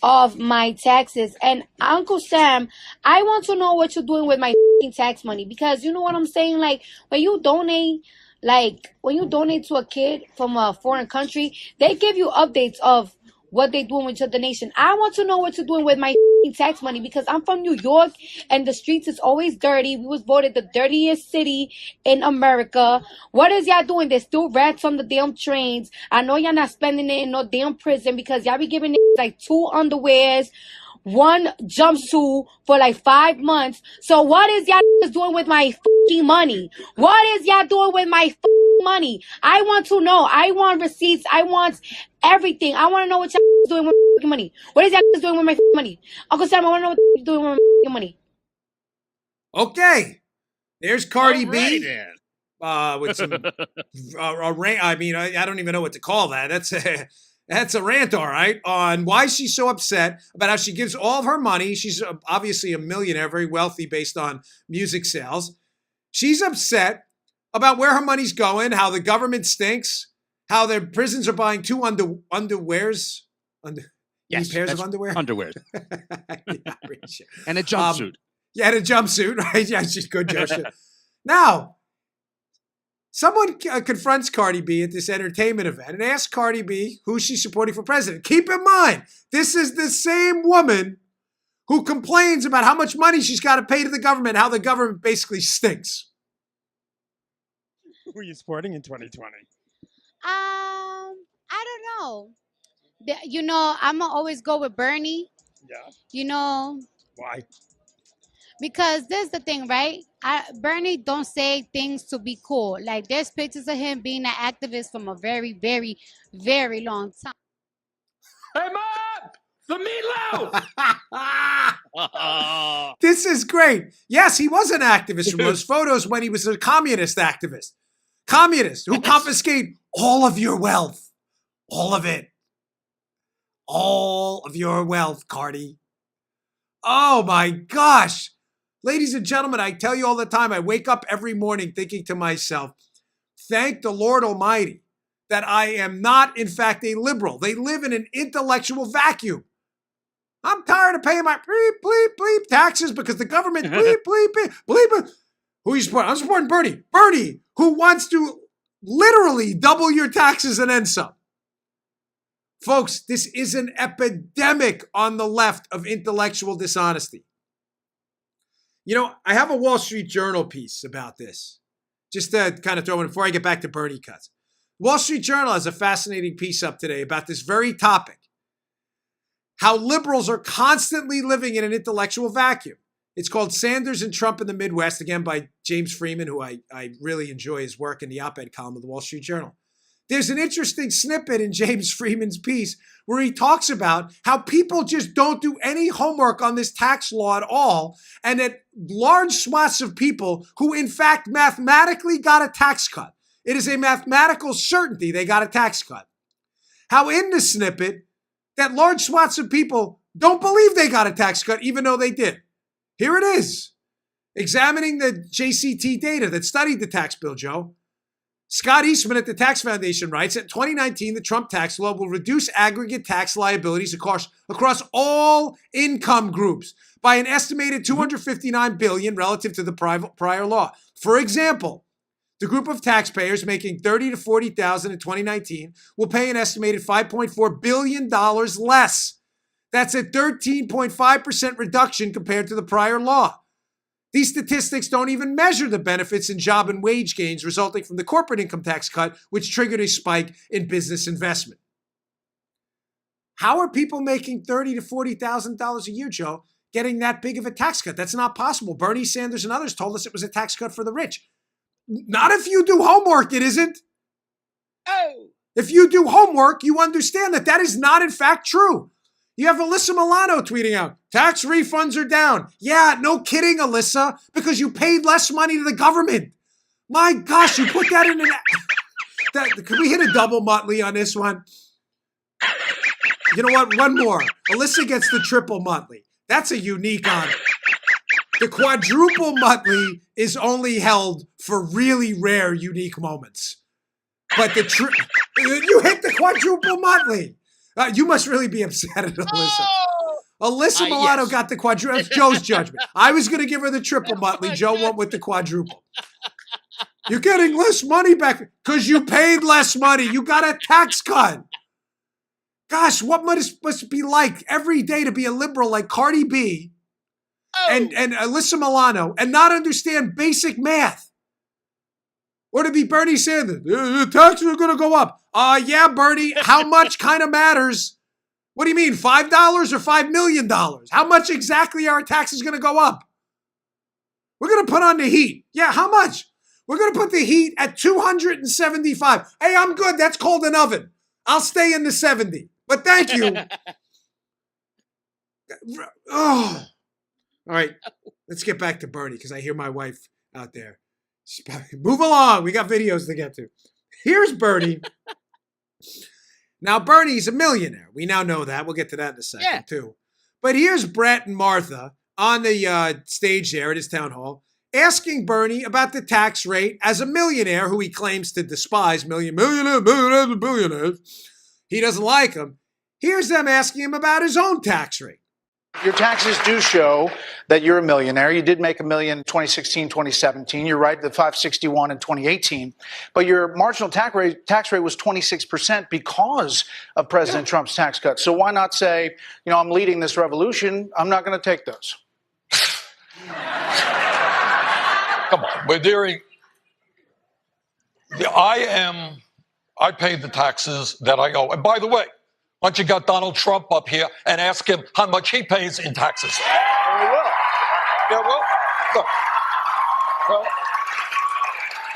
of my taxes. And Uncle Sam, I want to know what you're doing with my tax money, because you know what I'm saying? Like, when you donate to a kid from a foreign country, they give you updates of what they're doing with your donation. I want to know what you're doing with my tax money, because I'm from New York and the streets is always dirty. We was voted the dirtiest city in America. What is y'all doing? There's still rats on the damn trains. I know y'all not spending it in no damn prison, because y'all be giving like 2 underwears, 1 jumpsuit for like 5 months. So what is y'all doing with my money? What is y'all doing with my money? I want to know. I want receipts. I want everything. I want to know what y'all doing with my money. What is y'all doing with my money? Uncle Sam, I want to know what you're doing with my money. Okay. There's Cardi B. Then. With some rant. I mean, I don't even know what to call that. That's a rant, all right, on why she's so upset about how she gives all of her money. She's obviously a millionaire, very wealthy based on music sales. She's upset about where her money's going, how the government stinks, how their prisons are buying 2 underwears. Yes, pairs of underwear? Underwear. Yeah, sure. And a jumpsuit. And a jumpsuit, right? Yeah, she's good, Joe. Now, someone confronts Cardi B at this entertainment event and asks Cardi B who she's supporting for president. Keep in mind, this is the same woman who complains about how much money she's got to pay to the government, how the government basically stinks. Who are you supporting in 2020? I don't know. I'm going to always go with Bernie. Yeah. Why? Because this is the thing, right? Bernie don't say things to be cool. Like, there's pictures of him being an activist from a very, very, very long time. Hey, Mom! The meatloaf! This is great. Yes, he was an activist from those photos when he was a communist activist. Communist who confiscate all of your wealth. All of it. All of your wealth, Cardi. Oh my gosh. Ladies and gentlemen, I tell you all the time, I wake up every morning thinking to myself, thank the Lord Almighty that I am not, in fact, a liberal. They live in an intellectual vacuum. I'm tired of paying my bleep taxes because the government bleep. Who are you supporting? I'm supporting Bernie. Bernie, who wants to literally double your taxes and then some. Folks, this is an epidemic on the left of intellectual dishonesty. I have a Wall Street Journal piece about this, just to kind of throw in before I get back to Bernie cuts. Wall Street Journal has a fascinating piece up today about this very topic, how liberals are constantly living in an intellectual vacuum. It's called Sanders and Trump in the Midwest, again by James Freeman, who I really enjoy his work in the op-ed column of the Wall Street Journal. There's an interesting snippet in James Freeman's piece where he talks about how people just don't do any homework on this tax law at all, and that large swaths of people who, in fact, mathematically got a tax cut. It is a mathematical certainty they got a tax cut. How in the snippet, that large swaths of people don't believe they got a tax cut, even though they did. Here it is. Examining the JCT data that studied the tax bill, Joe. Scott Eastman at the Tax Foundation writes, in 2019, the Trump tax law will reduce aggregate tax liabilities across all income groups by an estimated $259 billion relative to the prior law. For example, the group of taxpayers making $30,000 to $40,000 in 2019 will pay an estimated $5.4 billion less. That's a 13.5% reduction compared to the prior law. These statistics don't even measure the benefits in job and wage gains resulting from the corporate income tax cut, which triggered a spike in business investment. How are people making $30,000 to $40,000 a year, Joe, getting that big of a tax cut? That's not possible. Bernie Sanders and others told us it was a tax cut for the rich. Not if you do homework, it isn't. Oh. If you do homework, you understand that is not in fact true. You have Alyssa Milano tweeting out, tax refunds are down. Yeah, no kidding, Alyssa, because you paid less money to the government. My gosh, you put that in Can we hit a double Muttley on this one? You know what? One more. Alyssa gets the triple Muttley. That's a unique honor. The quadruple Muttley is only held for really rare, unique moments. But you hit the quadruple Muttley. You must really be upset at Alyssa. Alyssa Milano got the quadruple. That's Joe's judgment. I was going to give her the triple Muttley. Joe went with the quadruple. You're getting less money back because you paid less money. You got a tax cut. Gosh, what must it be like every day to be a liberal like Cardi B and Alyssa Milano and not understand basic math? Or to be Bernie Sanders, the taxes are going to go up. Yeah, Bernie, how much kind of matters? What do you mean, $5 or $5 million? How much exactly are our taxes going to go up? We're going to put on the heat. Yeah, how much? We're going to put the heat at 275. Hey, I'm good. That's called an oven. I'll stay in the 70. But thank you. Oh. All right. Let's get back to Bernie because I hear my wife out there. Move along. We got videos to get to. Here's Bernie. Now, Bernie's a millionaire. We now know that. We'll get to that in a second, too. But here's Brett and Martha on the stage there at his town hall asking Bernie about the tax rate as a millionaire who he claims to despise. Billionaires. He doesn't like them. Here's them asking him about his own tax rate. Your taxes do show that you're a millionaire. You did make $1 million in 2016, 2017. You're right, the 561 in 2018. But your marginal tax rate was 26% because of President Trump's tax cuts. So why not say, I'm leading this revolution. I'm not going to take those. Come on, we're doing. I paid the taxes that I owe. And by the way, why don't you got Donald Trump up here and ask him how much he pays in taxes? We will. Yeah, well,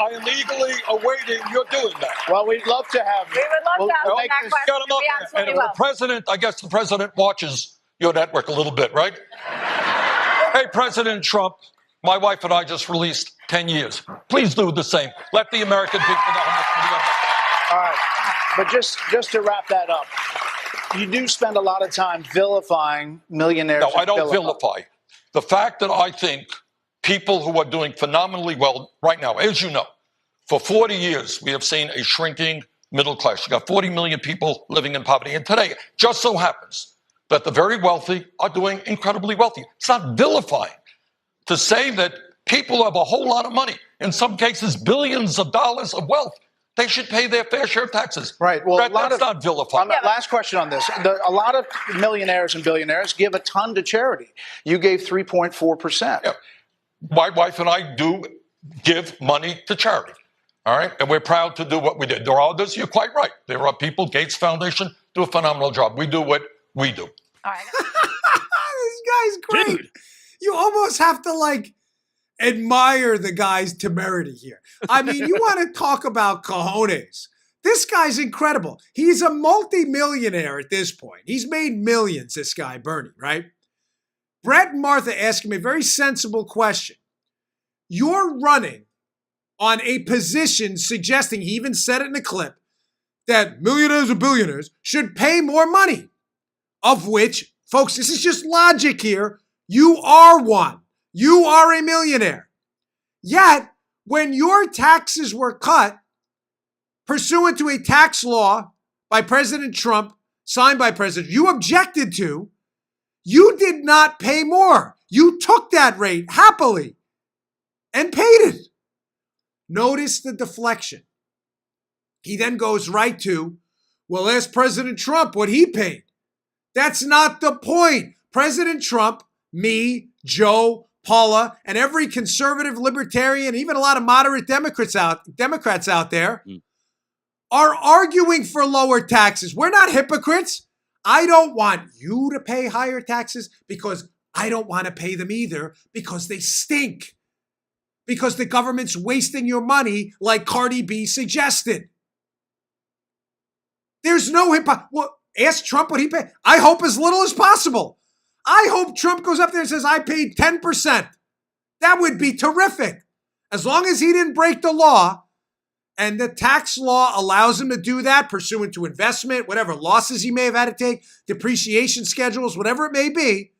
I am eagerly awaiting your doing that. Well, we'd love to have you. We would love to have that question. Get him up We there. absolutely And will. the president, I guess the president watches your network a little bit, right? Hey, President Trump, my wife and I just released 10 years. Please do the same. Let the American people know how much we owe. All right. But just to wrap that up, you do spend a lot of time vilifying millionaires. No, I don't vilify. The fact that I think people who are doing phenomenally well right now, as you know, for 40 years, we have seen a shrinking middle class. You got 40 million people living in poverty. And today, just so happens that the very wealthy are doing incredibly wealthy. It's not vilifying to say that people have a whole lot of money, in some cases, billions of dollars of wealth. They should pay their fair share of taxes. Right. Well, that's not vilifying. Last question on this. A lot of millionaires and billionaires give a ton to charity. You gave 3.4%. Yeah. My wife and I do give money to charity. All right. And we're proud to do what we did. There are others. You're quite right. There are people. Gates Foundation do a phenomenal job. We do what we do. All right. This guy's great. Dude. You almost have to admire the guy's temerity here. I mean, you want to talk about cojones. This guy's incredible. He's a multi-millionaire at this point. He's made millions, this guy, Bernie, right? Brett and Martha asked him a very sensible question. You're running on a position suggesting, he even said it in a clip, that millionaires and billionaires should pay more money, of which, folks, this is just logic here. You are one. You are a millionaire. Yet, when your taxes were cut pursuant to a tax law by President Trump, signed by President, you objected to, you did not pay more. You took that rate happily and paid it. Notice the deflection. He then goes right to, well, ask President Trump what he paid. That's not the point. President Trump, me, Joe, Paula, and every conservative, libertarian, even a lot of moderate Democrats out there are arguing for lower taxes. We're not hypocrites. I don't want you to pay higher taxes because I don't want to pay them either because they stink. Because the government's wasting your money like Cardi B suggested. There's no well, ask Trump what he paid. I hope as little as possible. I hope Trump goes up there and says, I paid 10%. That would be terrific. As long as he didn't break the law And the tax law allows him to do that pursuant to investment, whatever losses he may have had to take, depreciation schedules, whatever it may be.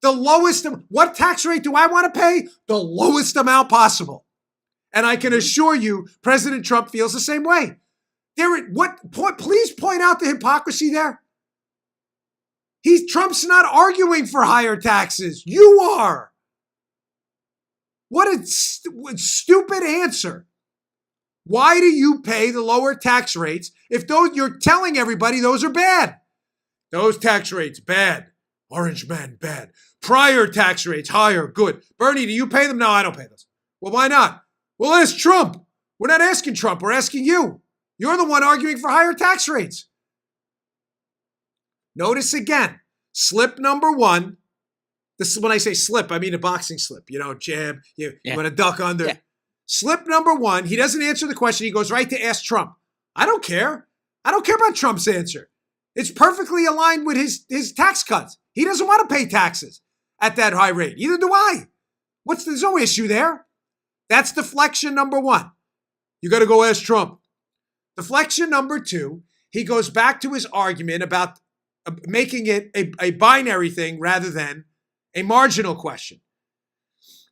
The lowest, what tax rate do I want to pay? The lowest amount possible. And I can assure you, President Trump feels the same way. Please point out the hypocrisy there. Trump's not arguing for higher taxes. You are. What a stupid answer. Why do you pay the lower tax rates if you're telling everybody those are bad? Those tax rates, bad. Orange man, bad. Prior tax rates, higher, good. Bernie, do you pay them? No, I don't pay those. Well, why not? Well, ask Trump. We're not asking Trump. We're asking you. You're the one arguing for higher tax rates. Notice again, slip number one. This is when I say slip, I mean a boxing slip. Jab, you want to duck under. Yeah. Slip number one, he doesn't answer the question. He goes right to ask Trump. I don't care. I don't care about Trump's answer. It's perfectly aligned with his tax cuts. He doesn't want to pay taxes at that high rate. Neither do I. There's no issue there. That's deflection number one. You got to go ask Trump. Deflection number two, he goes back to his argument about making it a binary thing rather than a marginal question.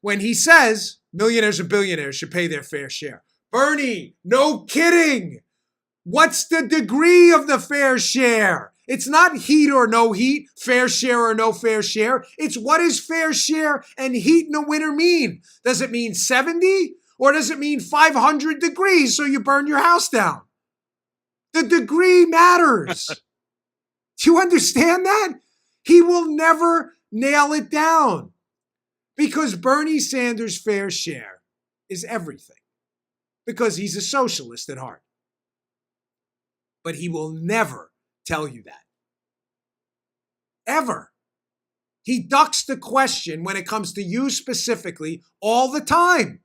When he says millionaires and billionaires should pay their fair share. Bernie, no kidding. What's the degree of the fair share? It's not heat or no heat, fair share or no fair share. It's what does fair share and heat in the winter mean? Does it mean 70 or does it mean 500 degrees so you burn your house down? The degree matters. Do you understand that? He will never nail it down because Bernie Sanders' fair share is everything because he's a socialist at heart. But he will never tell you that. Ever. He ducks the question when it comes to you specifically all the time.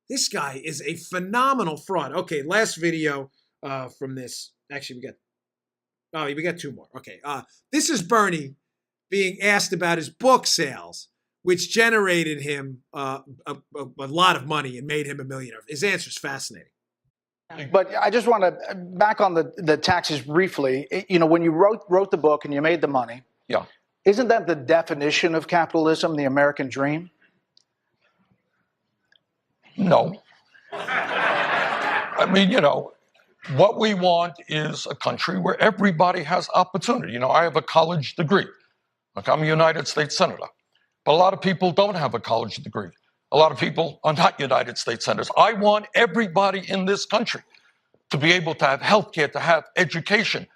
This guy is a phenomenal fraud. Okay, last video from this. Actually, we got two more. Okay, this is Bernie being asked about his book sales, which generated him a lot of money and made him a millionaire. His answer is fascinating. But I just want to back on the taxes briefly. When you wrote the book and you made the money, yeah, isn't that the definition of capitalism, the American dream? No. I mean, what we want is a country where everybody has opportunity. I have a college degree. Like, I'm a United States Senator. But a lot of people don't have a college degree. A lot of people are not United States Senators. I want everybody in this country to be able to have health care, to have education,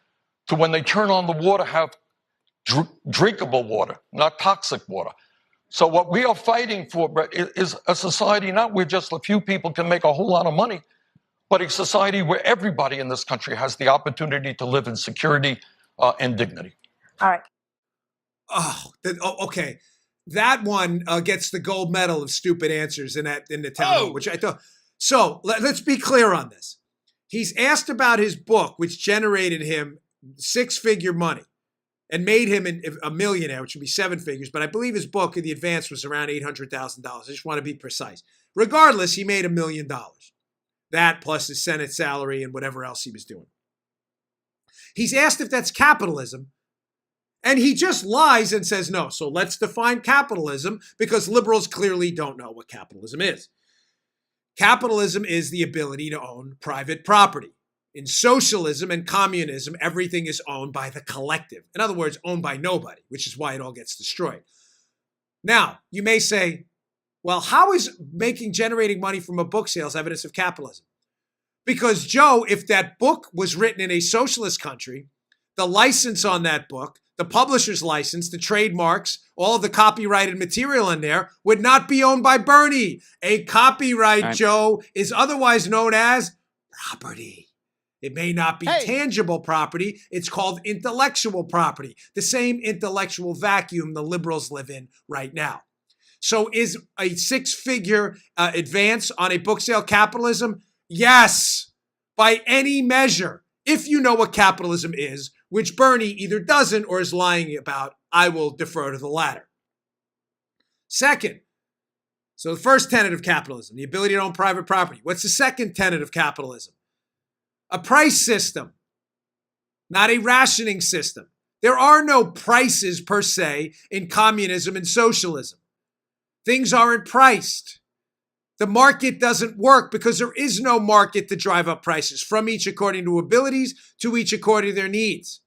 to when they turn on the water, have drinkable water, not toxic water. So what we are fighting for, Brett, is a society not where just a few people can make a whole lot of money, but a society where everybody in this country has the opportunity to live in security and dignity. All right. Okay. That one gets the gold medal of stupid answers in the town hall, which I thought. So let's be clear on this. He's asked about his book, which generated him six-figure money and made him a millionaire, which would be seven figures. But I believe his book, the advance, was around $800,000. I just want to be precise. Regardless, he made $1 million. That plus his Senate salary and whatever else he was doing. He's asked if that's capitalism. And he just lies and says no. So let's define capitalism because liberals clearly don't know what capitalism is. Capitalism is the ability to own private property. In socialism and communism, everything is owned by the collective. In other words, owned by nobody, which is why it all gets destroyed. Now, you may say, well, how is generating money from a book sales evidence of capitalism? Because, Joe, if that book was written in a socialist country, the license on that book, the publisher's license, the trademarks, all of the copyrighted material in there would not be owned by Bernie. A copyright, Joe, is otherwise known as property. It may not be tangible property. It's called intellectual property, the same intellectual vacuum the liberals live in right now. So is a six-figure advance on a book sale capitalism? Yes, by any measure. If you know what capitalism is, which Bernie either doesn't or is lying about, I will defer to the latter. Second, So the first tenet of capitalism, the ability to own private property. What's the second tenet of capitalism? A price system, not a rationing system. There are no prices per se in communism and socialism. Things aren't priced. The market doesn't work because there is no market to drive up prices, from each according to abilities to each according to their needs.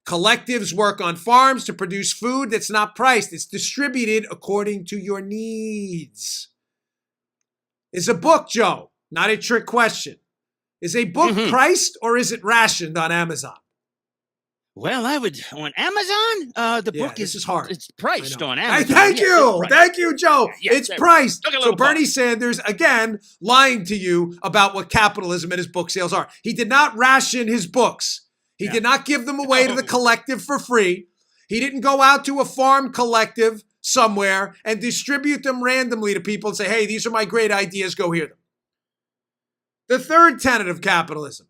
Collectives work on farms to produce food that's not priced. It's distributed according to your needs. Is a book, Joe, not a trick question. Is a book priced or is it rationed on Amazon? Well, I would on Amazon. The book is hard. It's priced on Amazon. Thank you, Joe. It's priced. So Bernie book. Sanders again lying to you about what capitalism and his book sales are. He did not ration his books. He did not give them away to the collective for free. He didn't go out to a farm collective somewhere and distribute them randomly to people and say, "Hey, these are my great ideas. Go hear them." The third tenet of capitalism,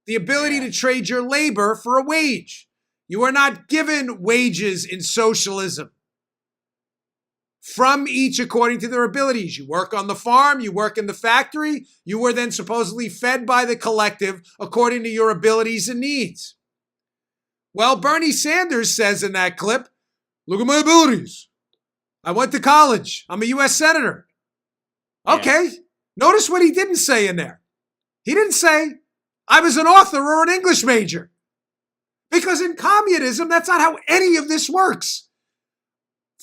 the ability to trade your labor for a wage. You are not given wages in socialism. From each according to their abilities. You work on the farm, you work in the factory, you were then supposedly fed by the collective according to your abilities and needs. Well, Bernie Sanders says in that clip, look at my abilities. I went to college. I'm a U.S. Senator. Okay, notice what he didn't say in there. He didn't say, I was an author or an English major. Because in communism, that's not how any of this works.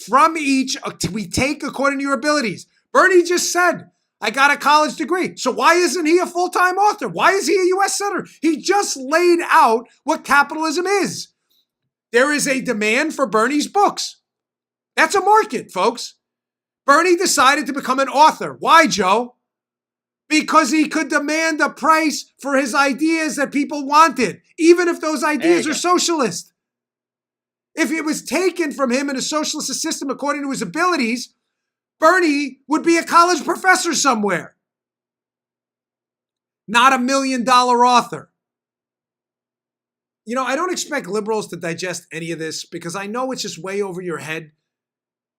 From each, we take according to your abilities. Bernie just said, I got a college degree. So why isn't he a full-time author? Why is he a U.S. Senator? He just laid out what capitalism is. There is a demand for Bernie's books. That's a market, folks. Bernie decided to become an author. Why, Joe? Because he could demand a price for his ideas that people wanted, even if those ideas are socialist. If it was taken from him in a socialist system according to his abilities, Bernie would be a college professor somewhere. Not $1 million author. You know, I don't expect liberals to digest any of this because I know it's just way over your head.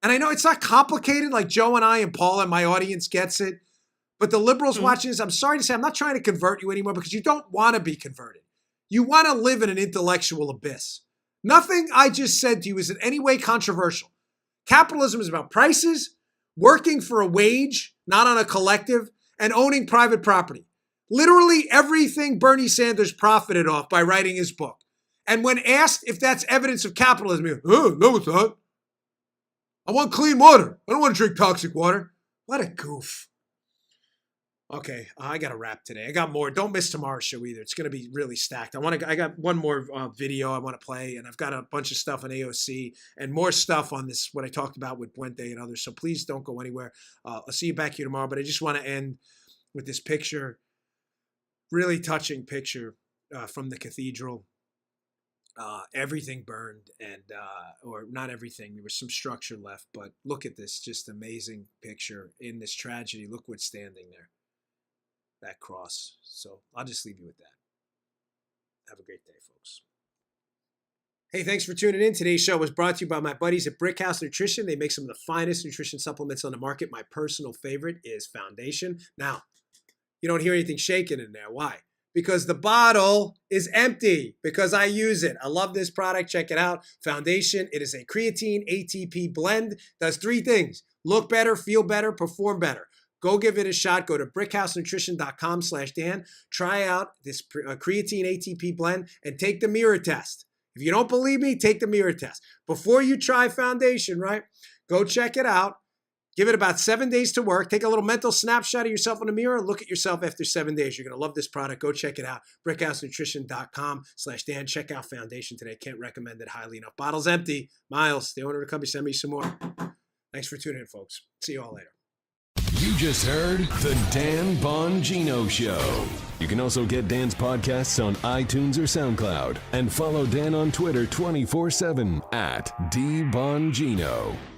And I know it's not complicated like Joe and I and Paul and my audience gets it. But the liberals watching this, I'm sorry to say, I'm not trying to convert you anymore because you don't want to be converted. You want to live in an intellectual abyss. Nothing I just said to you is in any way controversial. Capitalism is about prices, working for a wage, not on a collective, and owning private property. Literally everything Bernie Sanders profited off by writing his book. And when asked if that's evidence of capitalism, he goes, oh, no, it's not. I want clean water. I don't want to drink toxic water. What a goof. Okay, I got to wrap today. I got more. Don't miss tomorrow's show either. It's going to be really stacked. I got one more video I want to play, and I've got a bunch of stuff on AOC and more stuff on this, what I talked about with Puente and others. So please don't go anywhere. I'll see you back here tomorrow, but I just want to end with this picture, really touching picture from the cathedral. Everything burned or not everything. There was some structure left, but look at this, just amazing picture in this tragedy. Look what's standing there. That cross. So I'll just leave you with that. Have a great day, folks. Hey, thanks for tuning in. Today's show was brought to you by my buddies at Brickhouse Nutrition. They make some of the finest nutrition supplements on the market. My personal favorite is Foundation. Now, you don't hear anything shaking in there. Why? Because the bottle is empty, because I use it. I love this product. Check it out. Foundation. It is a creatine ATP blend. Does 3 things. Look better, feel better, perform better. Go give it a shot. Go to brickhousenutrition.com/Dan. Try out this creatine ATP blend and take the mirror test. If you don't believe me, take the mirror test. Before you try Foundation, right? Go check it out. Give it about 7 days to work. Take a little mental snapshot of yourself in the mirror. Look at yourself after 7 days. You're going to love this product. Go check it out. brickhousenutrition.com/Dan. Check out Foundation today. Can't recommend it highly enough. Bottle's empty. Miles, the owner of the company, send me some more. Thanks for tuning in, folks. See you all later. You just heard The Dan Bongino Show. You can also get Dan's podcasts on iTunes or SoundCloud. And follow Dan on Twitter 24/7 @DBongino.